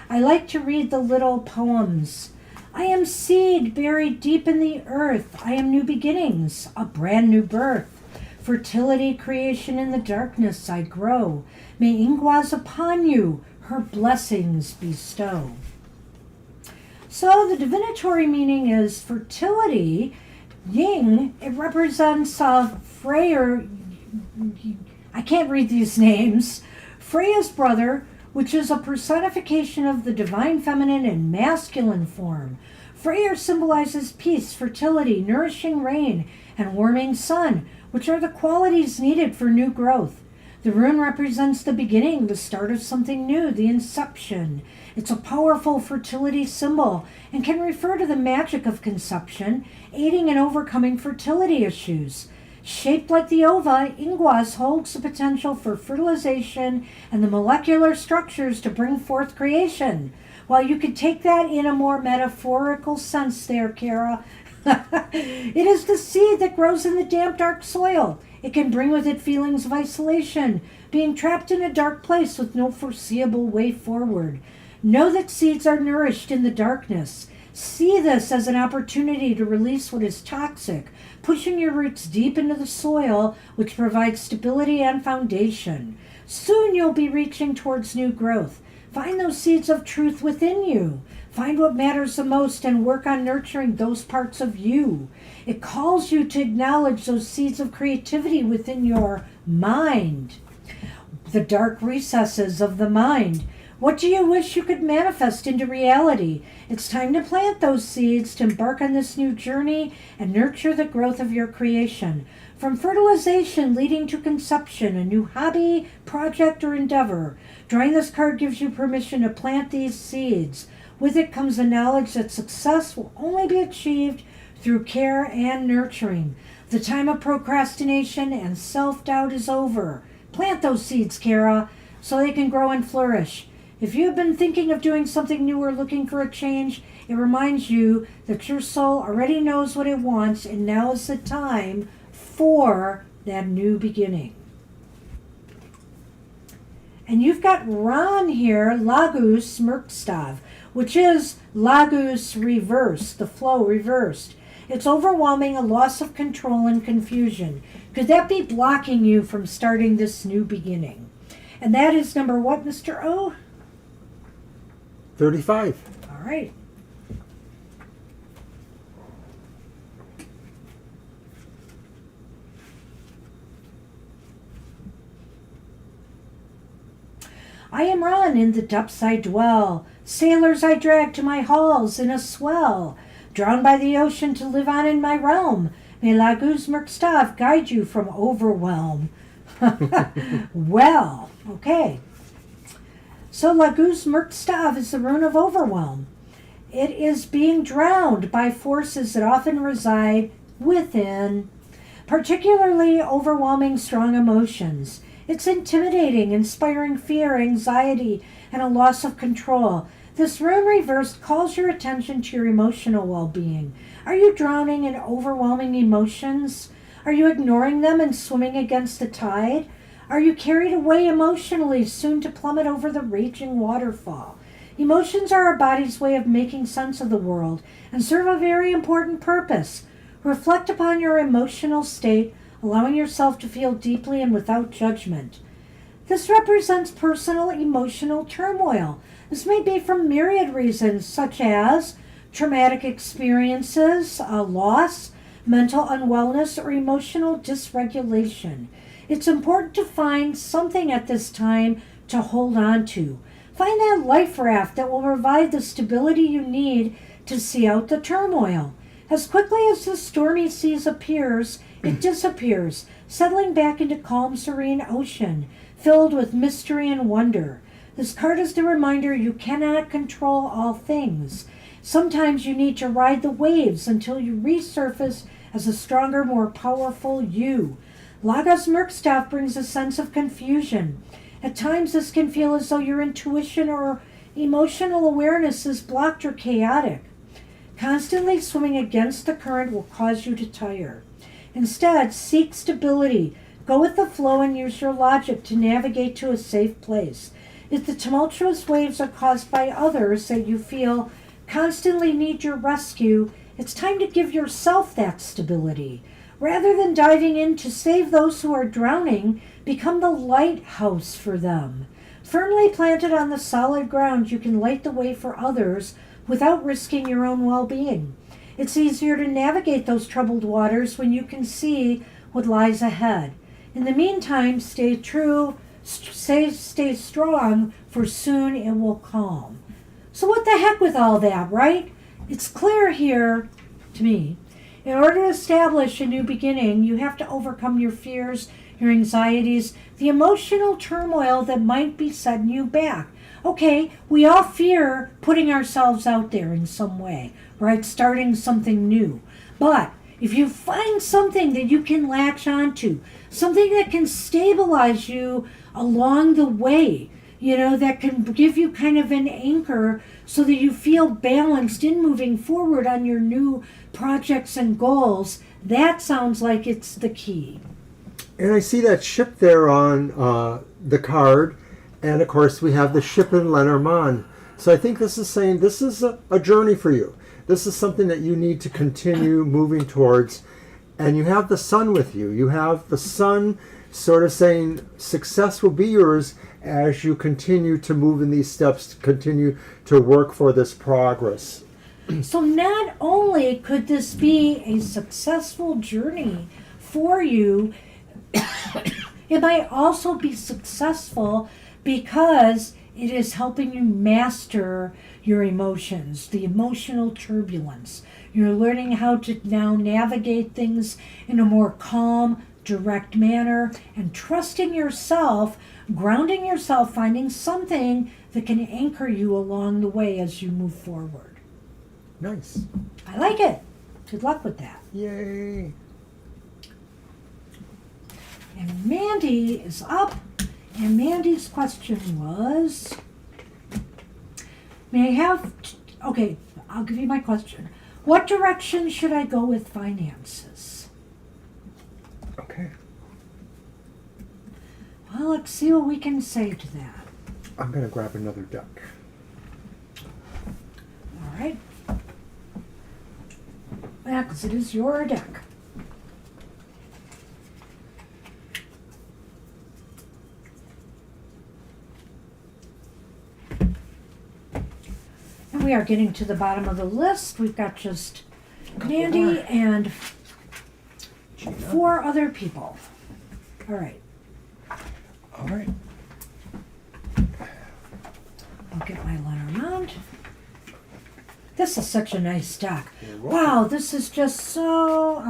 I like to read the little poems. I am seed buried deep in the earth. I am new beginnings, a brand new birth. Fertility, creation in the darkness I grow. May Ingwas upon you her blessings bestow. So the divinatory meaning is fertility. Ying, it represents Freyr. I can't read these names. Freya's brother, which is a personification of the divine feminine and masculine form. Freyr symbolizes peace, fertility, nourishing rain, and warming sun, which are the qualities needed for new growth. The rune represents the beginning, the start of something new, the inception. It's a powerful fertility symbol and can refer to the magic of conception, aiding in overcoming fertility issues. Shaped like the ova, Ingwas holds the potential for fertilization and the molecular structures to bring forth creation. While you could take that in a more metaphorical sense there, Kara, it is the seed that grows in the damp, dark soil. It can bring with it feelings of isolation, being trapped in a dark place with no foreseeable way forward. Know that seeds are nourished in the darkness. See this as an opportunity to release what is toxic, pushing your roots deep into the soil, which provides stability and foundation. Soon you'll be reaching towards new growth. Find those seeds of truth within you. Find what matters the most and work on nurturing those parts of you. It calls you to acknowledge those seeds of creativity within your mind. The dark recesses of the mind. What do you wish you could manifest into reality? It's time to plant those seeds to embark on this new journey and nurture the growth of your creation. From fertilization leading to conception, a new hobby, project, or endeavor. Drawing this card gives you permission to plant these seeds. With it comes the knowledge that success will only be achieved through care and nurturing. The time of procrastination and self-doubt is over. Plant those seeds, Kara, so they can grow and flourish. If you have been thinking of doing something new or looking for a change, it reminds you that your soul already knows what it wants, and now is the time for that new beginning. And you've got Ron here, Lagus Merkstav, which is Lagus reversed, the flow reversed. It's overwhelming, a loss of control and confusion. Could that be blocking you from starting this new beginning? And that is number what, Mr. O? 35. All right. I am Ron, in the depths I dwell. Sailors I drag to my halls in a swell. Drowned by the ocean to live on in my realm. May Lagus Merkstav guide you from overwhelm. Well, okay. So Lagus Merkstav is the rune of overwhelm. It is being drowned by forces that often reside within, particularly overwhelming strong emotions. It's intimidating, inspiring fear, anxiety, and a loss of control. This rune reversed calls your attention to your emotional well-being. Are you drowning in overwhelming emotions? Are you ignoring them and swimming against the tide? Are you carried away emotionally, soon to plummet over the raging waterfall? Emotions are our body's way of making sense of the world and serve a very important purpose. Reflect upon your emotional state, allowing yourself to feel deeply and without judgment. This represents personal emotional turmoil. This may be from myriad reasons, such as traumatic experiences, loss, mental unwellness, or emotional dysregulation. It's important to find something at this time to hold on to. Find that life raft that will provide the stability you need to see out the turmoil. As quickly as the stormy seas appears, it disappears, settling back into calm, serene ocean, filled with mystery and wonder. This card is the reminder you cannot control all things. Sometimes you need to ride the waves until you resurface as a stronger, more powerful you. Lagos Merkstaff brings a sense of confusion. At times this can feel as though your intuition or emotional awareness is blocked or chaotic. Constantly swimming against the current will cause you to tire. Instead, seek stability. Go with the flow and use your logic to navigate to a safe place. If the tumultuous waves are caused by others that you feel constantly need your rescue, it's time to give yourself that stability. Rather than diving in to save those who are drowning, become the lighthouse for them. Firmly planted on the solid ground, you can light the way for others without risking your own well-being. It's easier to navigate those troubled waters when you can see what lies ahead. In the meantime, stay strong, for soon it will calm. So what the heck with all that, right? It's clear here, to me, in order to establish a new beginning, you have to overcome your fears, your anxieties, the emotional turmoil that might be setting you back. Okay, we all fear putting ourselves out there in some way, right? Starting something new. But if you find something that you can latch onto, something that can stabilize you along the way, that can give you kind of an anchor so that you feel balanced in moving forward on your new projects and goals, that sounds like it's the key. And I see that ship there on the card. And of course, we have the ship in Lenormand. So I think this is saying this is a journey for you. This is something that you need to continue moving towards. And you have the sun with you. You have the sun sort of saying success will be yours as you continue to move in these steps, continue to work for this progress. So not only could this be a successful journey for you, it might also be successful because it is helping you master your emotions, the emotional turbulence. You're learning how to now navigate things in a more calm, direct manner, and trusting yourself, grounding yourself, finding something that can anchor you along the way as you move forward. Nice. I like it. Good luck with that. Yay. And Mandy is up. And Mandy's question was, okay, I'll give you my question. What direction should I go with finances? Okay. Well, let's see what we can say to that. I'm going to grab another deck. All right. Yeah, because it is your deck. And we are getting to the bottom of the list. We've got just Mandy and Gina. 4 other people. All right. All right. I'll get my Lenormand. This is such a nice deck. You're Wow, welcome. this is just so,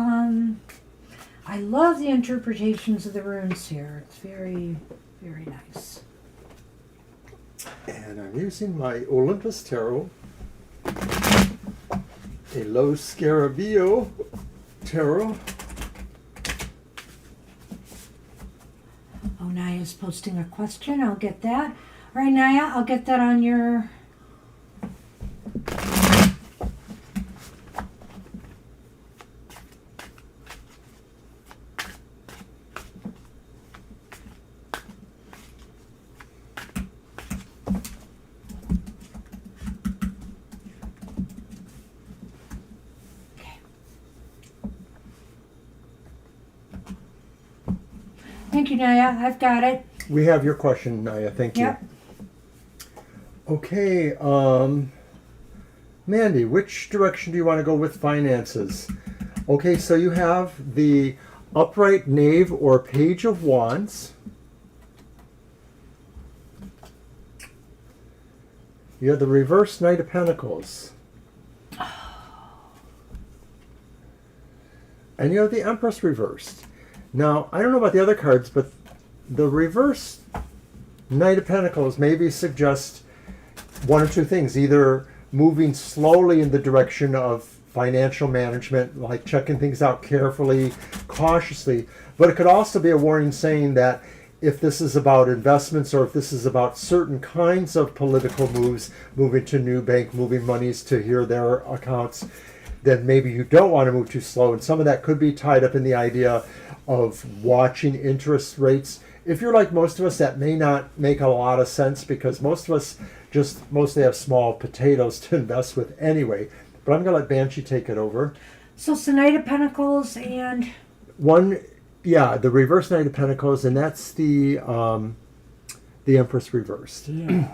I love the interpretations of the runes here. It's very, very nice. And I'm using my Olympus Tarot, a Lo Scarabeo Tarot. Oh, Naya's posting a question. I'll get that. All right, Naya, I'll get that on your... Thank you, Naya. I've got it. We have your question, Naya. Thank you. Yep. Okay, Mandy, which direction do you want to go with finances? Okay, so you have the upright knave or page of wands. You have the reverse knight of pentacles. And you have the empress reversed. Now, I don't know about the other cards, but the reverse knight of pentacles maybe suggests one or two things. Either moving slowly in the direction of financial management, like checking things out carefully, cautiously. But it could also be a warning saying that if this is about investments or if this is about certain kinds of political moves, moving to new bank, moving monies to here, their accounts, then maybe you don't want to move too slow. And some of that could be tied up in the idea of watching interest rates. If you're like most of us, that may not make a lot of sense because most of us just mostly have small potatoes to invest with anyway. But I'm going to let Banshee take it over. So it's the Knight of Pentacles and... the reverse Knight of Pentacles, and that's the Empress reversed. Yeah.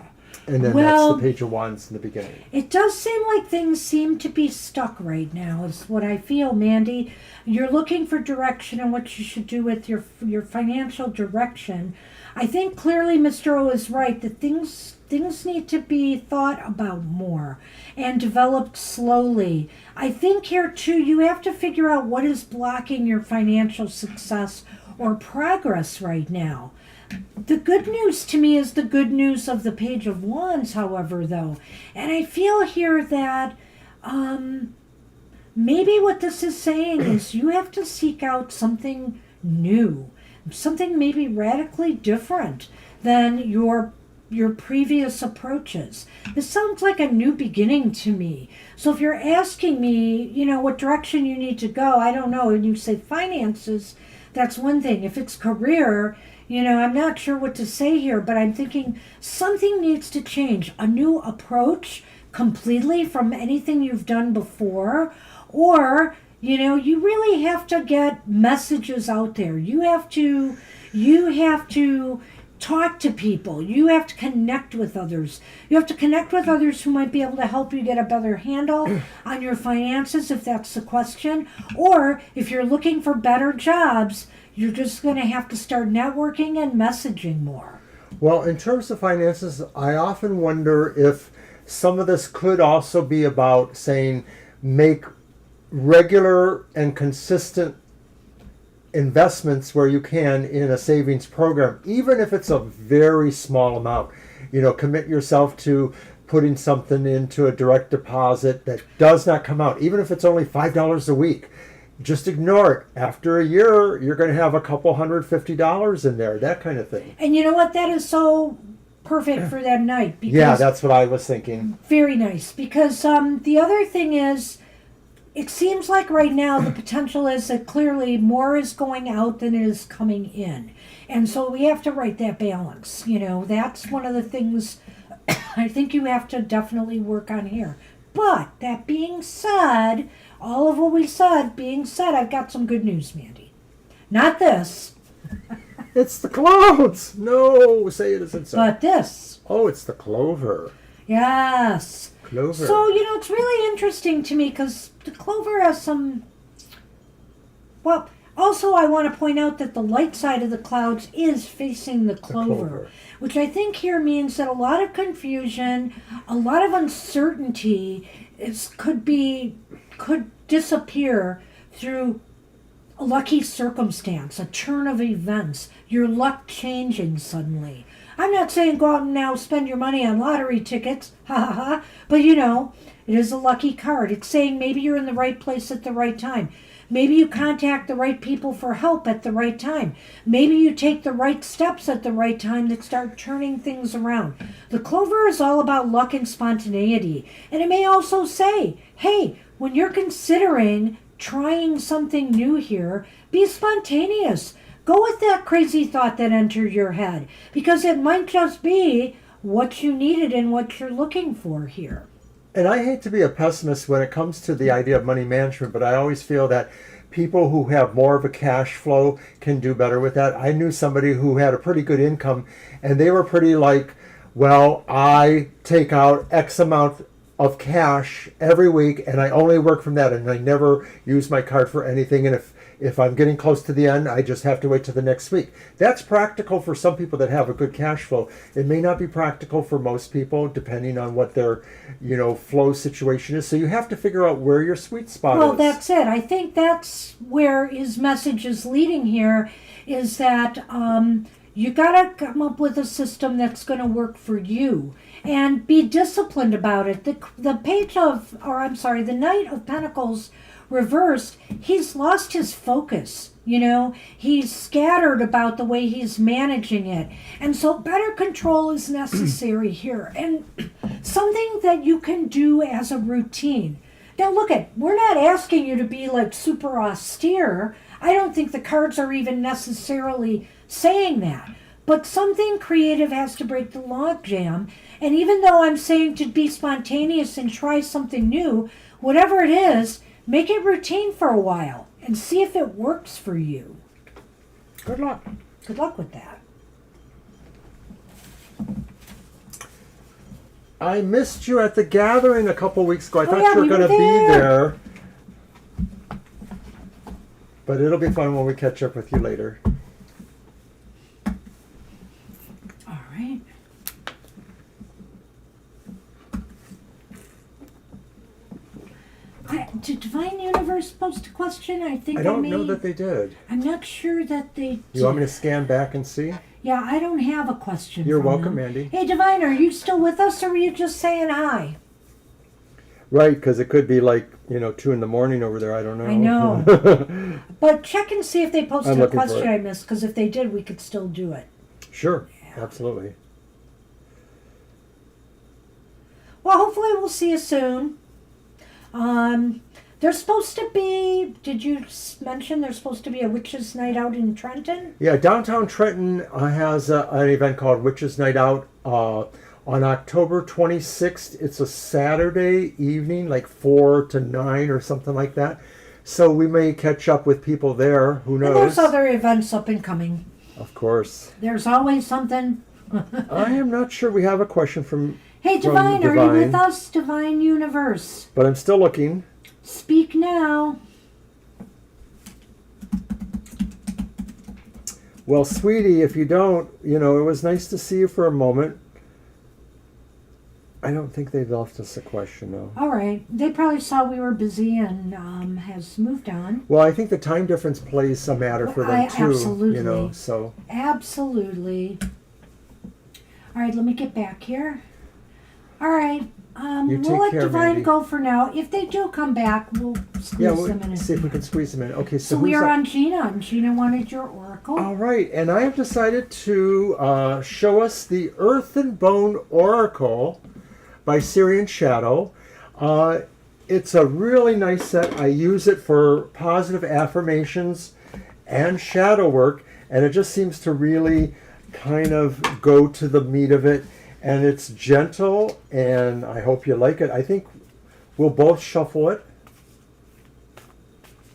And then that's the Page of Wands in the beginning. It does seem like things seem to be stuck right now, is what I feel, Mandy. You're looking for direction and what you should do with your financial direction. I think clearly Mr. O is right that things need to be thought about more and developed slowly. I think here too you have to figure out what is blocking your financial success or progress right now. The good news to me is the good news of the Page of Wands, however, though. And I feel here that maybe what this is saying is you have to seek out something new, something maybe radically different than your previous approaches. This sounds like a new beginning to me. So if you're asking me, what direction you need to go, I don't know, and you say finances, that's one thing. If it's career, I'm not sure what to say here, but I'm thinking something needs to change. A new approach completely from anything you've done before, or, you really have to get messages out there. You have to talk to people. You have to connect with others. You have to connect with others who might be able to help you get a better handle on your finances, if that's the question. Or if you're looking for better jobs, you're just going to have to start networking and messaging more. Well, in terms of finances, I often wonder if some of this could also be about saying make regular and consistent investments where you can in a savings program, even if it's a very small amount. Commit yourself to putting something into a direct deposit that does not come out, even if it's only $5 a week. Just ignore it. After a year, you're going to have a couple $150 in there, that kind of thing. And you know what? That is so perfect for that night. Because yeah, that's what I was thinking. Very nice. Because the other thing is, it seems like right now the potential is that clearly more is going out than it is coming in. And so we have to write that balance. That's one of the things I think you have to definitely work on here. But that being said, all of what we said being said, I've got some good news, Mandy. Not this. It's the clouds. No, say it isn't so. But this. Oh, it's the clover. Yes. Clover. So, it's really interesting to me because the clover has some... Well, also I want to point out that the light side of the clouds is facing the clover. Which I think here means that a lot of confusion, a lot of uncertainty could disappear through a lucky circumstance, a turn of events, your luck changing suddenly. I'm not saying go out and now spend your money on lottery tickets, but it is a lucky card. It's saying maybe you're in the right place at the right time. Maybe you contact the right people for help at the right time. Maybe you take the right steps at the right time that start turning things around. The clover is all about luck and spontaneity. And it may also say, hey, when you're considering trying something new here, be spontaneous. Go with that crazy thought that entered your head, because it might just be what you needed and what you're looking for here. And I hate to be a pessimist when it comes to the idea of money management, but I always feel that people who have more of a cash flow can do better with that. I knew somebody who had a pretty good income, and they were pretty like, well, I take out X amount of cash every week, and I only work from that, and I never use my card for anything. And if I'm getting close to the end, I just have to wait till the next week. That's practical for some people that have a good cash flow. It may not be practical for most people, depending on what their, flow situation is. So you have to figure out where your sweet spot is. Well, that's it. I think that's where his message is leading here, is that you got to come up with a system that's going to work for you and be disciplined about it. The Knight of Pentacles reversed, he's lost his focus. He's scattered about the way he's managing it. And so better control is necessary here. And something that you can do as a routine. Now we're not asking you to be like super austere. I don't think the cards are even necessarily saying that. But something creative has to break the logjam. And even though I'm saying to be spontaneous and try something new, whatever it is, make it routine for a while and see if it works for you. Good luck. Good luck with that. I missed you at the gathering a couple weeks ago. I thought yeah, you were we going to were be there. there. But it'll be fun when we catch up with you later. All right. Did Divine Universe post a question? I don't know that they did. I'm not sure that they did. You want me to scan back and see? Yeah, I don't have a question. You're from welcome, them. Mandy. Hey, Divine, are you still with us, or were you just saying hi? Right, because it could be like, 2 a.m. over there. I don't know. I know. But check and see if they posted a question I missed, because if they did, we could still do it. Sure, Yeah. absolutely. Well, hopefully we'll see you soon. There's supposed to be, did you mention there's supposed to be a Witches' Night Out in Trenton? Yeah, downtown Trenton has an event called Witches' Night Out on October 26th. It's a Saturday evening, like 4 to 9 or something like that. So we may catch up with people there. Who knows? And there's other events up and coming. Of course. There's always something. I am not sure we have a question from Hey, Divine, are you with us? Divine Universe. But I'm still looking. Speak now. Well, sweetie, if you don't, it was nice to see you for a moment. I don't think they left us a question, though. All right. They probably saw we were busy and has moved on. Well, I think the time difference plays a matter for them, too. Absolutely. So. Absolutely. All right, let me get back here. All right. We'll let Divine go for now. If they do come back, we'll squeeze them in. See if we can squeeze them in. Okay, so we are on Gina, and Gina wanted your oracle. All right, and I have decided to show us the Earth and Bone Oracle by Syrian Shadow. It's a really nice set. I use it for positive affirmations and shadow work, and it just seems to really kind of go to the meat of it. And it's gentle, and I hope you like it. I think we'll both shuffle it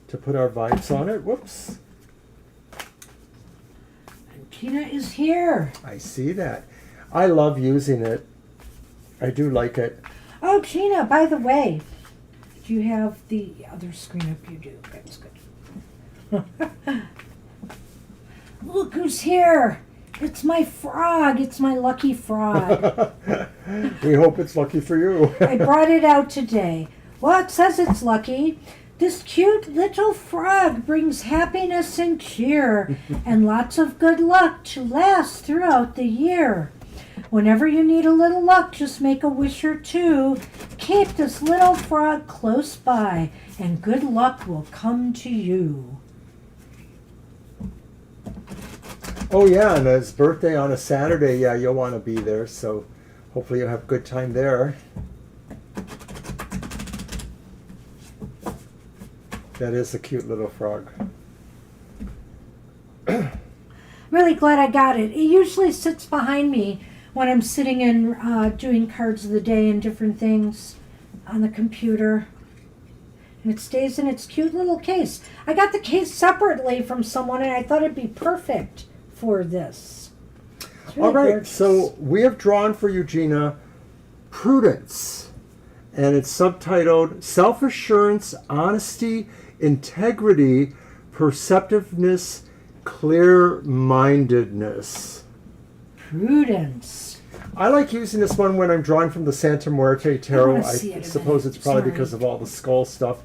to put our vibes on it. Whoops. And Gina is here. I see that. I love using it. I do like it. Oh, Gina, by the way, do you have the other screen up? You do. That's good. Look who's here. It's my frog. It's my lucky frog. We hope it's lucky for you. I brought it out today. Well, it says it's lucky. This cute little frog brings happiness and cheer and lots of good luck to last throughout the year. Whenever you need a little luck, just make a wish or two. Keep this little frog close by, and good luck will come to you. Oh yeah, and his birthday on a Saturday, yeah, you'll want to be there, so hopefully you'll have a good time there. That is a cute little frog. Really glad I got it. It usually sits behind me when I'm sitting and doing cards of the day and different things on the computer. and it stays in its cute little case. I got the case separately from someone, and I thought it'd be perfect for this. It's really All right, gorgeous. so we have drawn for you, Gina, Prudence, and it's subtitled Self-Assurance, Honesty, Integrity, Perceptiveness, Clear-Mindedness. Prudence. I like using this one when I'm drawing from the Santa Muerte Tarot. wanna see it I a suppose minute. it's probably Sorry. because of all the skull stuff.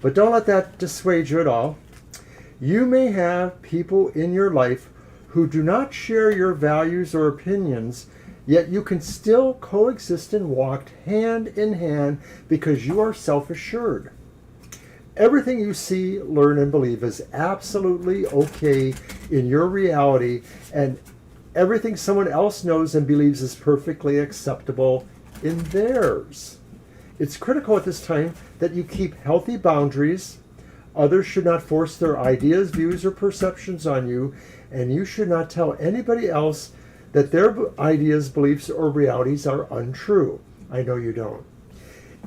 But don't let that dissuade you at all. You may have people in your life who do not share your values or opinions, yet you can still coexist and walk hand in hand because you are self-assured. Everything you see, learn, and believe is absolutely okay in your reality, and everything someone else knows and believes is perfectly acceptable in theirs. It's critical at this time that you keep healthy boundaries. Others should not force their ideas, views, or perceptions on you, and you should not tell anybody else that their ideas, beliefs, or realities are untrue. I know you don't.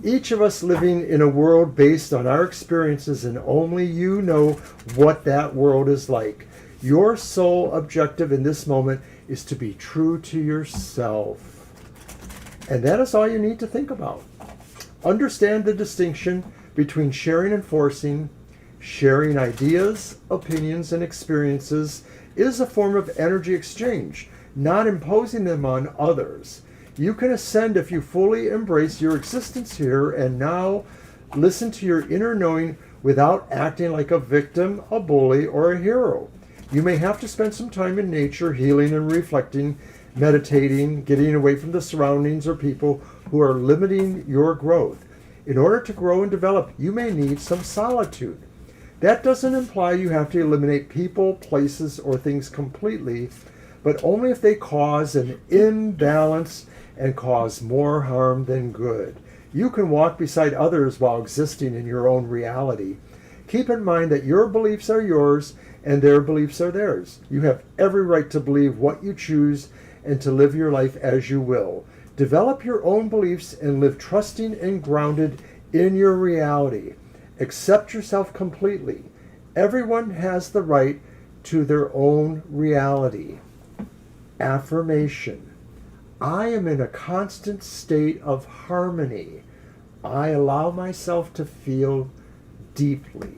Each of us living in a world based on our experiences, and only you know what that world is like. Your sole objective in this moment is to be true to yourself. And that is all you need to think about. Understand the distinction between sharing and forcing. Sharing ideas, opinions, and experiences is a form of energy exchange, not imposing them on others. You can ascend if you fully embrace your existence here and now. Listen to your inner knowing without acting like a victim, a bully, or a hero. You may have to spend some time in nature, healing and reflecting, meditating, getting away from the surroundings or people who are limiting your growth. In order to grow and develop, you may need some solitude. That doesn't imply you have to eliminate people, places, or things completely, but only if they cause an imbalance and cause more harm than good. You can walk beside others while existing in your own reality. Keep in mind that your beliefs are yours and their beliefs are theirs. You have every right to believe what you choose and to live your life as you will. Develop your own beliefs and live trusting and grounded in your reality. Accept yourself completely. Everyone has the right to their own reality. Affirmation. I am in a constant state of harmony. I allow myself to feel deeply.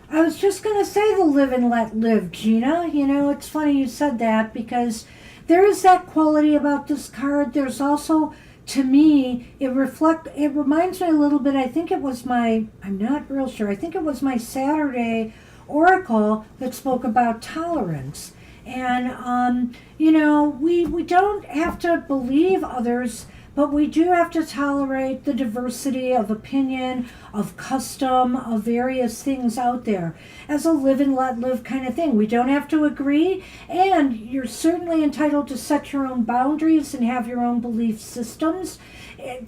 I was just going to say the live and let live, Gina. You know, it's funny you said that because there is that quality about this card. There's also, to me, it reminds me a little bit, I think it was I'm not real sure, I think it was my Saturday oracle that spoke about tolerance. And, you know, we don't have to believe others, but we do have to tolerate the diversity of opinion, of custom, of various things out there as a live and let live kind of thing. We don't have to agree, and you're certainly entitled to set your own boundaries and have your own belief systems.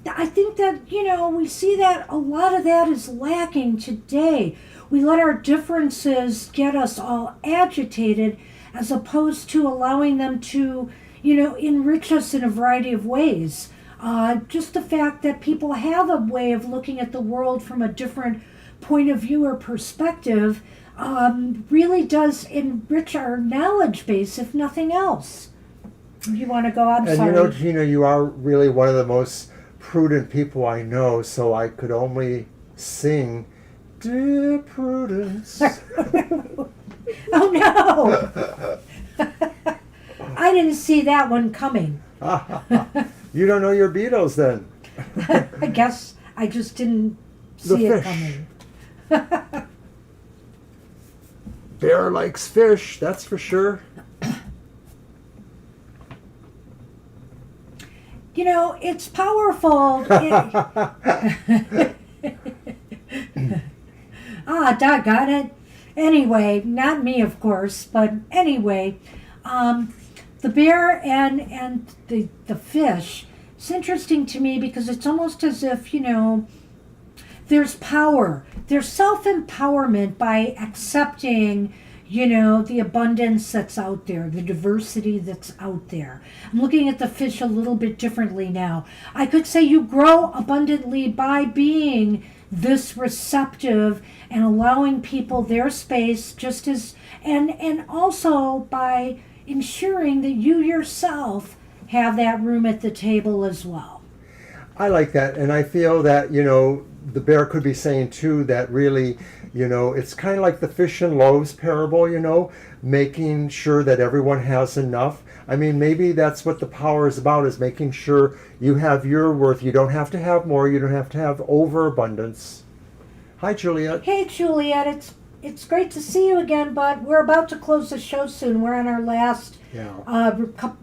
I think that, you know, we see that a lot of that is lacking today. We let our differences get us all agitated as opposed to allowing them to, you know, enrich us in a variety of ways. Just the fact that people have a way of looking at the world from a different point of view or perspective really does enrich our knowledge base, if nothing else. You want to go? I'm And sorry. you know, Gina, you are really one of the most prudent people I know, so I could only sing, Dear Prudence. Oh no! I didn't see that one coming. You don't know your Beatles then. I guess I just didn't The see it fish. coming. Bear likes fish, that's for sure. You know, it's powerful. Doggone it. Anyway, not me, of course, but anyway, the bear and the fish, it's interesting to me because it's almost as if, you know, there's power. There's self-empowerment by accepting, you know, the abundance that's out there, the diversity that's out there. I'm looking at the fish a little bit differently now. I could say you grow abundantly by being this receptive and allowing people their space, just as and also by ensuring that you yourself have that room at the table as well. I like that, and I feel that, the bear could be saying too that really, it's kind of like the fish and loaves parable, making sure that everyone has enough. I mean, maybe that's what the power is about, is making sure you have your worth. You don't have to have more. You don't have to have overabundance. Hi, Juliet. Hey, Juliet, it's great to see you again, but we're about to close the show soon. We're on our last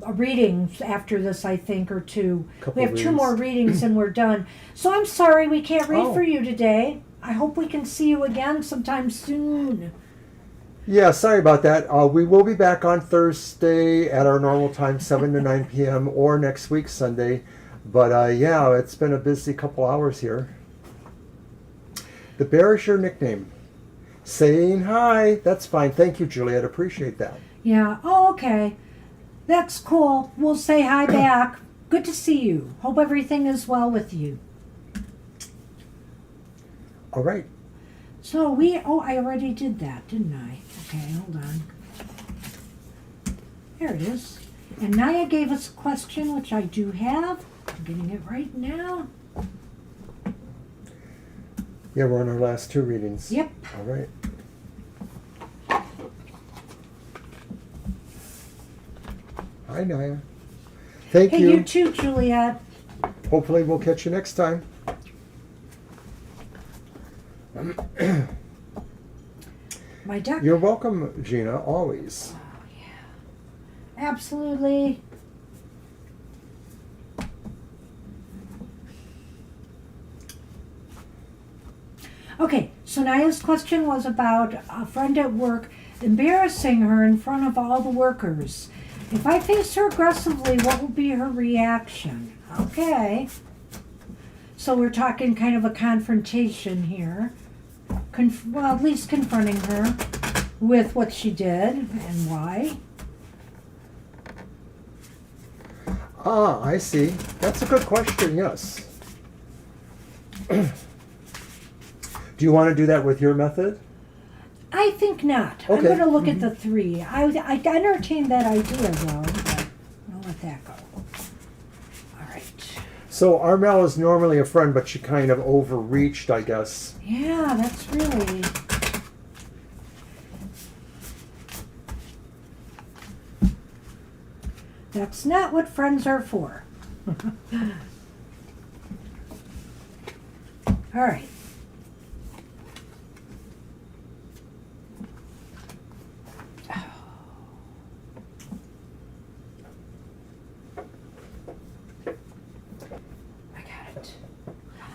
readings after this, I think, or two. We have two more readings and we're done. So I'm sorry we can't read for you today. I hope we can see you again sometime soon. Yeah, sorry about that. We will be back on Thursday at our normal time, 7 to 9 p.m., or next week, Sunday. But it's been a busy couple hours here. The bear is your nickname. Saying hi. That's fine. Thank you, Juliet. Appreciate that. Yeah. Oh, okay. That's cool. We'll say hi back. Good to see you. Hope everything is well with you. All right. So I already did that, didn't I? Okay, hold on. There it is. And Naya gave us a question, which I do have. I'm getting it right now. Yeah, we're on our last two readings. Yep. All right. Hi, Naya. Thank you. Hey, you too, Juliet. Hopefully we'll catch you next time. My duck. You're welcome, Gina, always. Oh, yeah. Absolutely. Okay, so Naya's question was about a friend at work embarrassing her in front of all the workers. If I face her aggressively, what will be her reaction? Okay. So we're talking kind of a confrontation here. Well, at least confronting her with what she did and why. Ah, I see. That's a good question, yes. Do you want to do that with your method? I think not. Okay. I'm going to look at the three. I entertained that idea, though, but I'll let that go. All right. So Armel is normally a friend, but she kind of overreached, I guess. Yeah, that's really... That's not what friends are for. All right.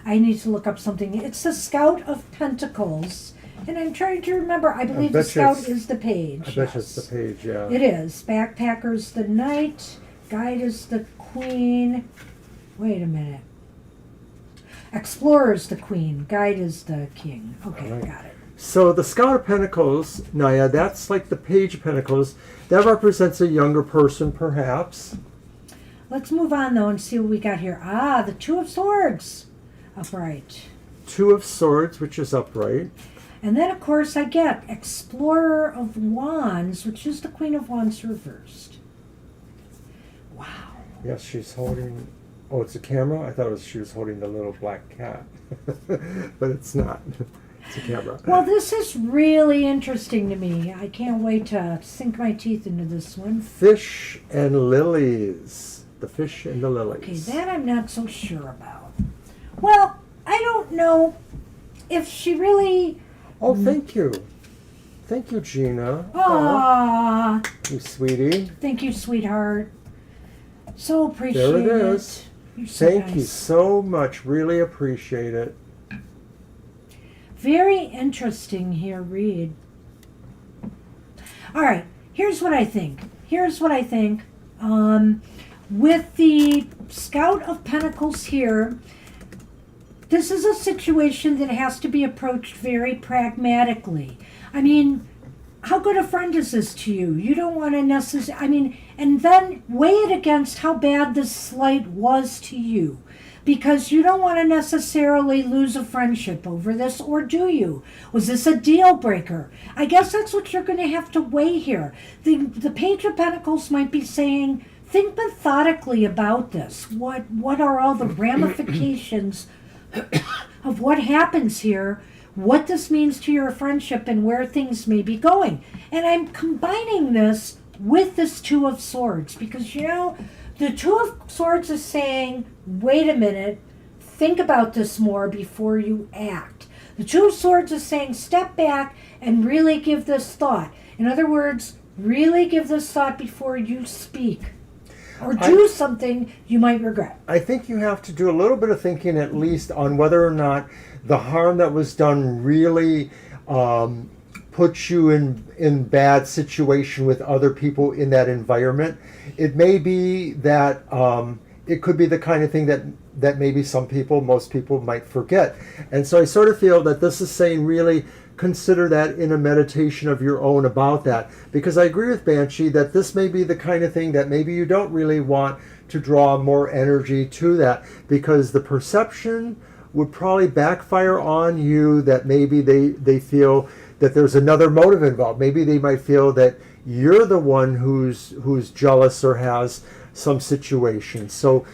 I need to look up something. It's the Scout of Pentacles. And I'm trying to remember. I believe the Scout is the page. I bet it's the page, yeah. It is. Backpacker's the Knight. Guide is the Queen. Wait a minute. Explorer's the Queen. Guide is the King. Okay, right. Got it. So the Scout of Pentacles, Naya, that's like the Page of Pentacles. That represents a younger person, perhaps. Let's move on, though, and see what we got here. Ah, the Two of Swords. Upright. Two of Swords, which is upright. And then, of course, I get Explorer of Wands, which is the Queen of Wands reversed. Wow. Yes, she's holding... Oh, it's a camera? I thought she was holding the little black cat. But it's not. It's a camera. Well, this is really interesting to me. I can't wait to sink my teeth into this one. Fish and lilies. The fish and the lilies. Okay, that I'm not so sure about. Well, I don't know if she really... Oh, thank you. Thank you, Gina. Aww. You sweetie. Thank you, sweetheart. So appreciate it. There it is. You're so Thank nice. you so much. Really appreciate it. Very interesting here, Reed. All right, here's what I think. With the Scout of Pentacles here, this is a situation that has to be approached very pragmatically. I mean, how good a friend is this to you? You don't want to necessarily, and then weigh it against how bad this slight was to you. because you don't want to necessarily lose a friendship over this, or do you? Was this a deal breaker? I guess that's what you're going to have to weigh here. The Page of Pentacles might be saying, think methodically about this. What are all the ramifications of what happens here, what this means to your friendship, and where things may be going? And I'm combining this with this Two of Swords, because the Two of Swords is saying, wait a minute, think about this more before you act. The Two of Swords is saying, step back and really give this thought. In other words, really give this thought before you speak or do something you might regret. I think you have to do a little bit of thinking, at least, on whether or not the harm that was done really puts you in bad situation with other people in that environment. It may be that it could be the kind of thing that maybe most people might forget. And so I sort of feel that this is saying, really consider that in a meditation of your own about that. Because I agree with Banshee that this may be the kind of thing that maybe you don't really want to draw more energy to that, because the perception would probably backfire on you, that maybe they feel that there's another motive involved. Maybe they might feel that you're the one who's jealous or has some situation. So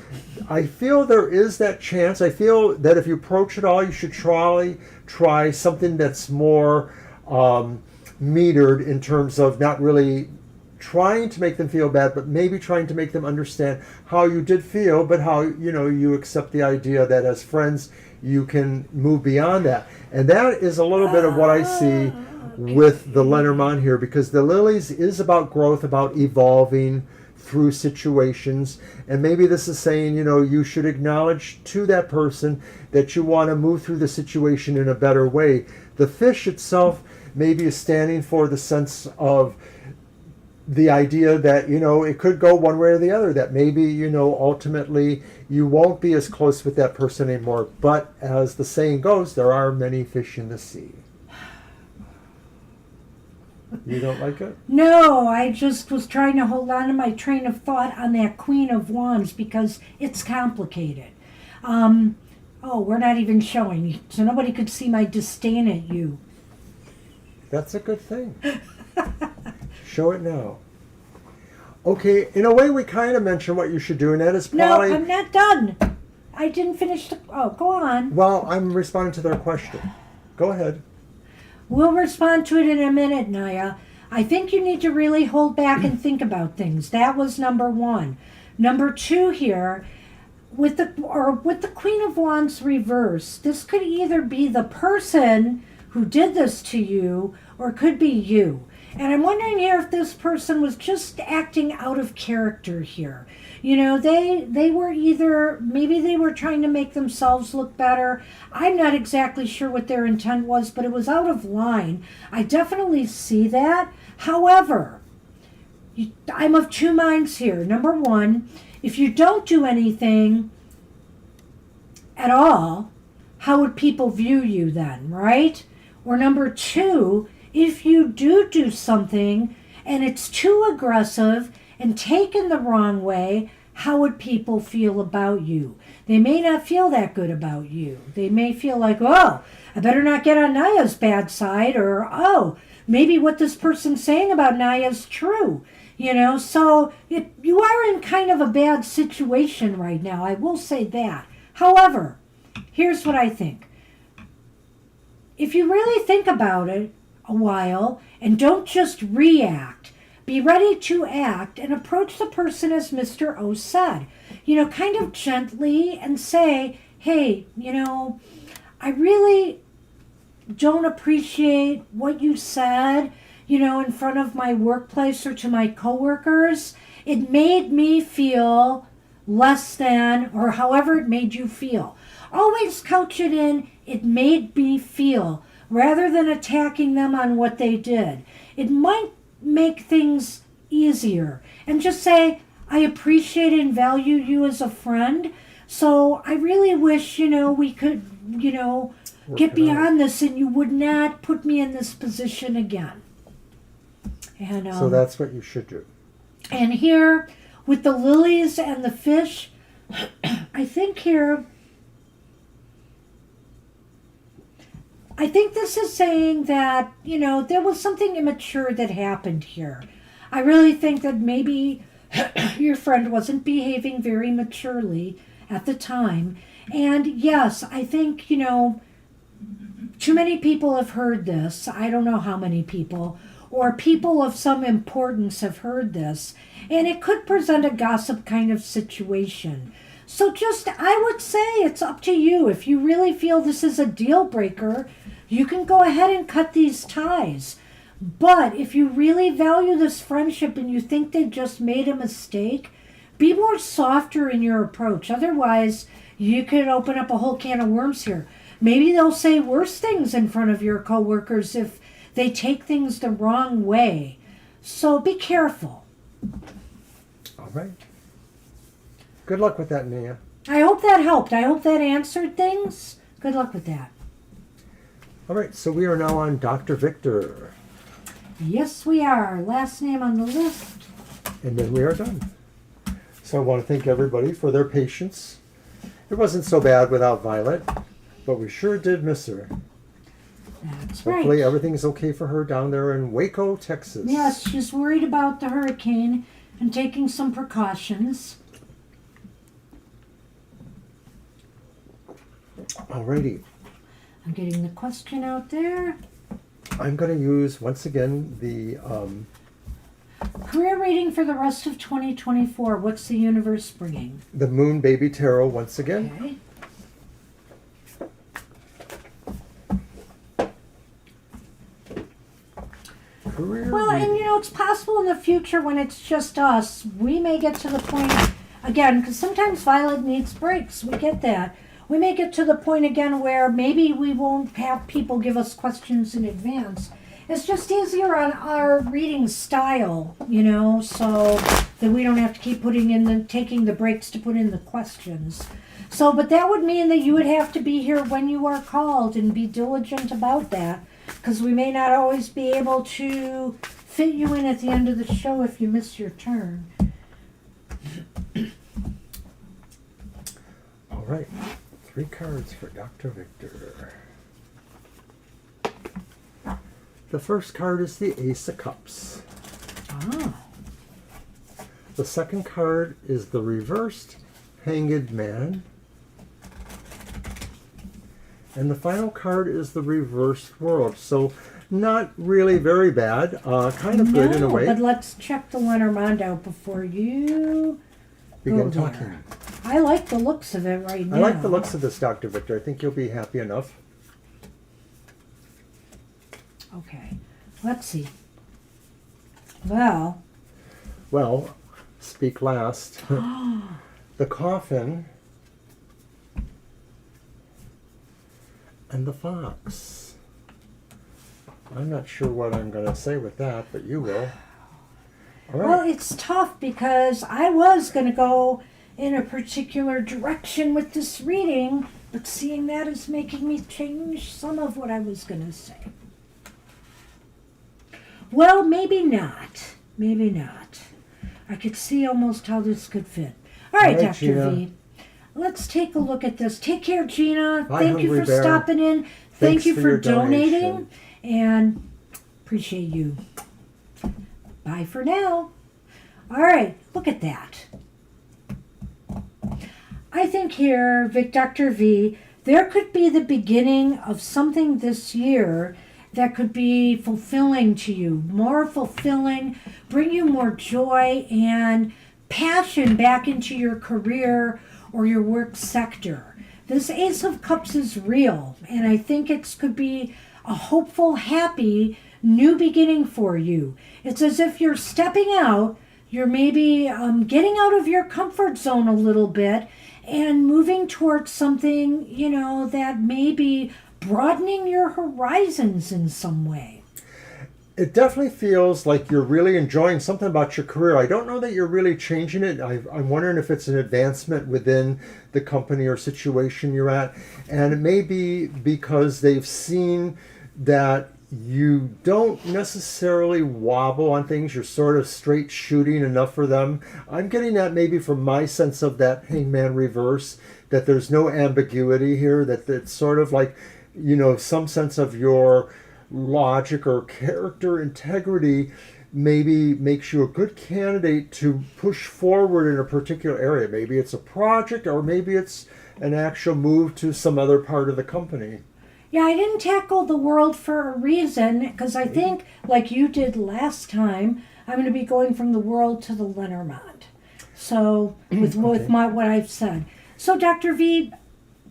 I feel there is that chance. I feel that if you approach it all, you should try something that's more metered, in terms of not really trying to make them feel bad, but maybe trying to make them understand how you did feel, but how you accept the idea that as friends you can move beyond that. And that is a little bit of what I see with the Lenormand here, because the lilies is about growth, about evolving through situations. And maybe this is saying, you should acknowledge to that person that you want to move through the situation in a better way. The fish itself maybe is standing for the sense of the idea that, it could go one way or the other, that maybe, ultimately you won't be as close with that person anymore. But as the saying goes, there are many fish in the sea. You don't like it? No, I just was trying to hold on to my train of thought on that Queen of Wands, because it's complicated. We're not even showing, so nobody could see my disdain at you. That's a good thing. Show it now. Okay, in a way we kind of mentioned what you should do, and that is probably... No, I'm not done. I didn't finish the... Oh, go on. Well, I'm responding to their question. Go ahead. We'll respond to it in a minute, Naya. I think you need to really hold back and think about things. That was number one. Number two here, with the Queen of Wands reverse, this could either be the person who did this to you, or it could be you. And I'm wondering here if this person was just acting out of character here. They were maybe they were trying to make themselves look better. I'm not exactly sure what their intent was, but it was out of line. I definitely see that. However, I'm of two minds here. Number one, if you don't do anything at all, how would people view you then, right? Or number two, if you do something and it's too aggressive and taken the wrong way, how would people feel about you? They may not feel that good about you. They may feel like, oh, I better not get on Naya's bad side, or, oh, maybe what this person's saying about Naya's true. So you are in kind of a bad situation right now. I will say that. However, here's what I think. If you really think about it a while and don't just react, be ready to act and approach the person as Mr. O said. Kind of gently, and say, hey, I really don't appreciate what you said, in front of my workplace or to my coworkers. It made me feel less than, or however it made you feel. Always couch it in, it made me feel, rather than attacking them on what they did. It might make things easier. And just say, I appreciate and value you as a friend. So I really wish, we could, get beyond this, and you would not put me in this position again. And so that's what you should do. And here, with the lilies and the fish, I think here I think this is saying that, there was something immature that happened here. I really think that maybe your friend wasn't behaving very maturely at the time. And yes, I think, too many people have heard this. I don't know how many people, or people of some importance have heard this. And it could present a gossip kind of situation. So I would say it's up to you. If you really feel this is a deal breaker, you can go ahead and cut these ties. But if you really value this friendship and you think they just made a mistake, be more softer in your approach. Otherwise, you could open up a whole can of worms here. Maybe they'll say worse things in front of your coworkers if they take things the wrong way. So be careful. All right. Good luck with that, Nia. I hope that helped. I hope that answered things. Good luck with that. All right, so we are now on Dr. Victor. Yes, we are. Last name on the list. And then we are done. So I want to thank everybody for their patience. It wasn't so bad without Violet, but we sure did miss her. That's Hopefully right. everything's okay for her down there in Waco, Texas. Yes, she's worried about the hurricane and taking some precautions. Alrighty. I'm getting the question out there. I'm going to use, once again, the Career rating for the rest of 2024. What's the universe bringing? Moon Baby Tarot once again. Okay. Career Well, and reading. it's possible in the future when it's just us, we may get to the point again, because sometimes Violet needs breaks. We get that. We may get to the point again where maybe we won't have people give us questions in advance. It's just easier on our reading style, so that we don't have to keep taking the breaks to put in the questions. So, but that would mean that you would have to be here when you are called and be diligent about that, because we may not always be able to fit you in at the end of the show if you miss your turn. All right. 3 cards for Dr. Victor. The first card is the Ace of Cups. Ah. The second card is the reversed Hanged Man. And the final card is the reversed World. So not really very bad. Kind of good in a way. But let's check the Lenormand out before you Begin go there. talking. I like the looks of it right now. I like the looks of this, Dr. Victor. I think you'll be happy enough. Okay, let's see. Well, speak last. The Coffin and the Fox. I'm not sure what I'm going to say with that, but you will. All right. well, it's tough because I was going to go in a particular direction with this reading, but seeing that is making me change some of what I was going to say. Well, maybe not. Maybe not. I could see almost how this could fit. All right, All right, Dr. Gina. V. Let's take a look at this. Take care, Gina. Bye, Thank you Hungry for Bear. stopping in. Thanks Thank you for for your donating. donation. And appreciate you. Bye for now. All right, look at that. I think here, Dr. V, there could be the beginning of something this year that could be fulfilling to you, more fulfilling, bring you more joy and passion back into your career or your work sector. This Ace of Cups is real, and I think it could be a hopeful, happy new beginning for you. It's as if you're stepping out, you're maybe getting out of your comfort zone a little bit and moving towards something, that may be broadening your horizons in some way. It definitely feels like you're really enjoying something about your career. I don't know that you're really changing it. I'm wondering if it's an advancement within the company or situation you're at. And it may be because they've seen that you don't necessarily wobble on things. You're sort of straight shooting enough for them. I'm getting that maybe from my sense of that Hangman reverse, that there's no ambiguity here, that it's sort of like some sense of your logic or character integrity maybe makes you a good candidate to push forward in a particular area. Maybe it's a project, or maybe it's an actual move to some other part of the company. Yeah, I didn't tackle the world for a reason, because I think, like you did last time, I'm going to be going from the world to the Lenormand. So, with what I've said. So, Dr. V,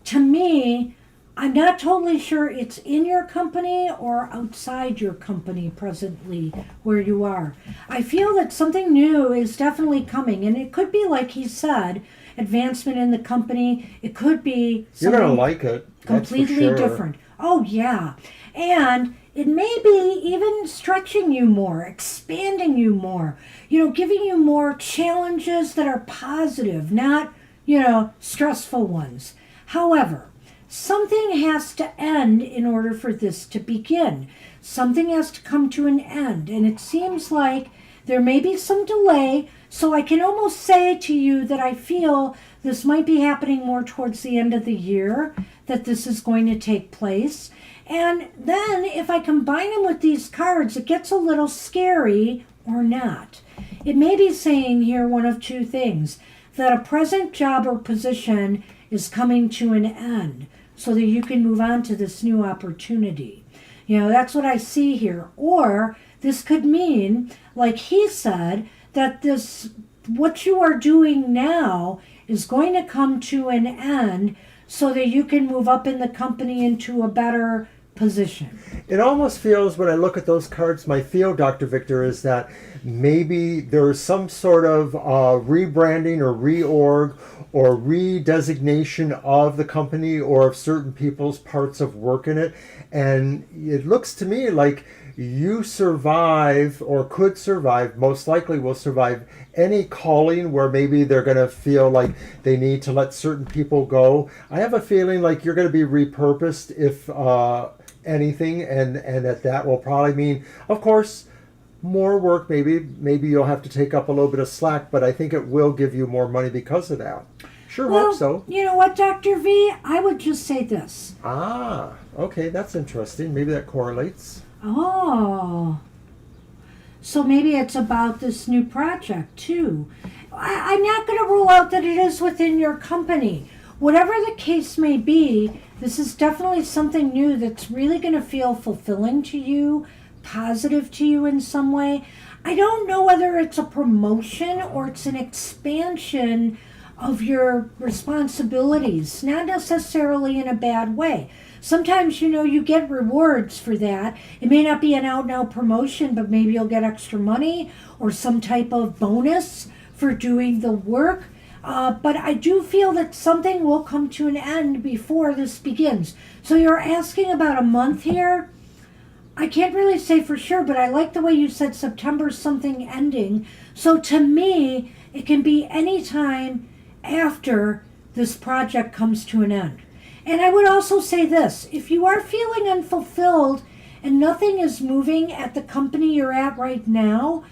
to me, I'm not totally sure it's in your company or outside your company presently where you are. I feel that something new is definitely coming, and it could be, like he said, advancement in the company. It could be You're something going to like it. completely That's for sure. different. Oh, yeah. And it may be even stretching you more, expanding you more, giving you more challenges that are positive, not, stressful ones. However, something has to end in order for this to begin. Something has to come to an end. And it seems like there may be some delay. So I can almost say to you that I feel this might be happening more towards the end of the year, that this is going to take place. And then if I combine them with these cards, it gets a little scary or not. It may be saying here one of two things: that a present job or position is coming to an end so that you can move on to this new opportunity. That's what I see here. Or this could mean, like he said, that what you are doing now is going to come to an end so that you can move up in the company into a better position. It almost feels, when I look at those cards, my feel, Dr. Victor, is that maybe there's some sort of rebranding or reorg or redesignation of the company or of certain people's parts of work in it. And it looks to me like you survive, or could survive, most likely will survive any calling where maybe they're going to feel like they need to let certain people go. I have a feeling like you're going to be repurposed, if anything, and that will probably mean, of course, more work. Maybe you'll have to take up a little bit of slack, but I think it will give you more money because of that. Sure, hope so. You know what, Dr. V? I would just say this. Okay, that's interesting. Maybe that correlates. Oh, so maybe it's about this new project too. I'm not going to rule out that it is within your company. Whatever the case may be, this is definitely something new that's really going to feel fulfilling to you, positive to you in some way. I don't know whether it's a promotion or it's an expansion of your responsibilities, not necessarily in a bad way. Sometimes, you get rewards for that. It may not be an out-and-out promotion, but maybe you'll get extra money or some type of bonus for doing the work. But I do feel that something will come to an end before this begins. So you're asking about a month here? I can't really say for sure, but I like the way you said September something ending. So to me, it can be any time after this project comes to an end. And I would also say this: if you are feeling unfulfilled and nothing is moving at the company you're at right now,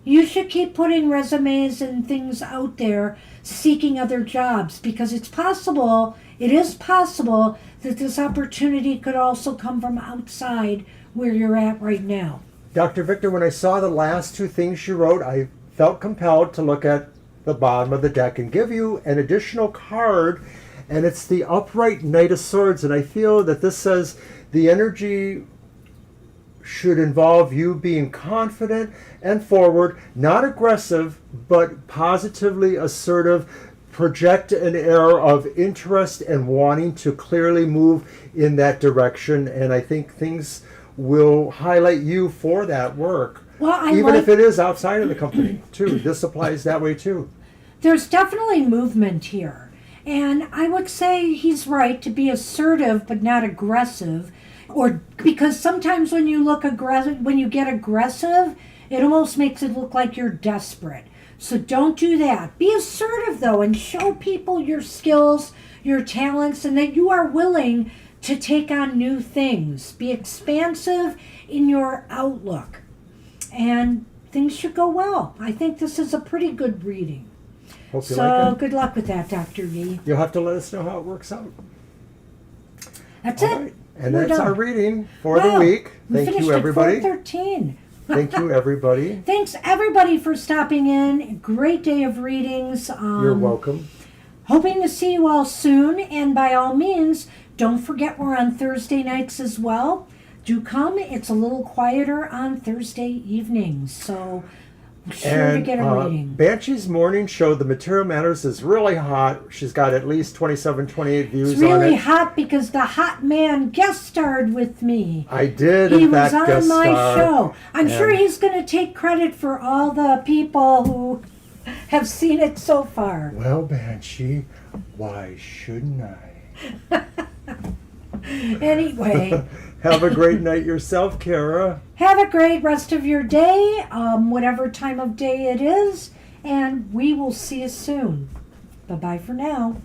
you should keep putting resumes and things out there, seeking other jobs, because it is possible that this opportunity could also come from outside where you're at right now. Dr. Victor, when I saw the last two things you wrote, I felt compelled to look at the bottom of the deck and give you an additional card, and it's the upright Knight of Swords. And I feel that this says the energy should involve you being confident and forward, not aggressive, but positively assertive. Project an air of interest and wanting to clearly move in that direction. And I think things will highlight you for that work. Well, even if it is outside of the company, too. This applies that way, too. There's definitely movement here. And I would say he's right to be assertive but not aggressive. Or because sometimes when you get aggressive, it almost makes it look like you're desperate. So don't do that. Be assertive, though, and show people your skills, your talents, and that you are willing to take on new things. Be expansive in your outlook. And things should go well. I think this is a pretty good reading. Hope you like it. Good luck with that, Dr. V. You'll have to let us know how it works out. That's All it. right. And We're that's done. our reading for Wow. the week. We Thank finished you, everybody. At 4:13. Thank you, everybody. Thanks everybody for stopping in. Great day of readings. You're welcome. Hoping to see you all soon, and by all means, don't forget we're on Thursday nights as well. Do come. It's a little quieter on Thursday evenings, so sure to get a reading. Banshee's morning show, The Material Matters, is really hot. She's got at least 27, 28 views It's really on it. hot because the hot man guest starred with me. I did, He in was fact, on guest my star. show. I'm sure And- he's going to take credit for all the people who have seen it so far. Well, Banshee, why shouldn't I? Anyway, Have a great night yourself, Kara. have a great rest of your day, whatever time of day it is, and we will see you soon. Bye-bye for now.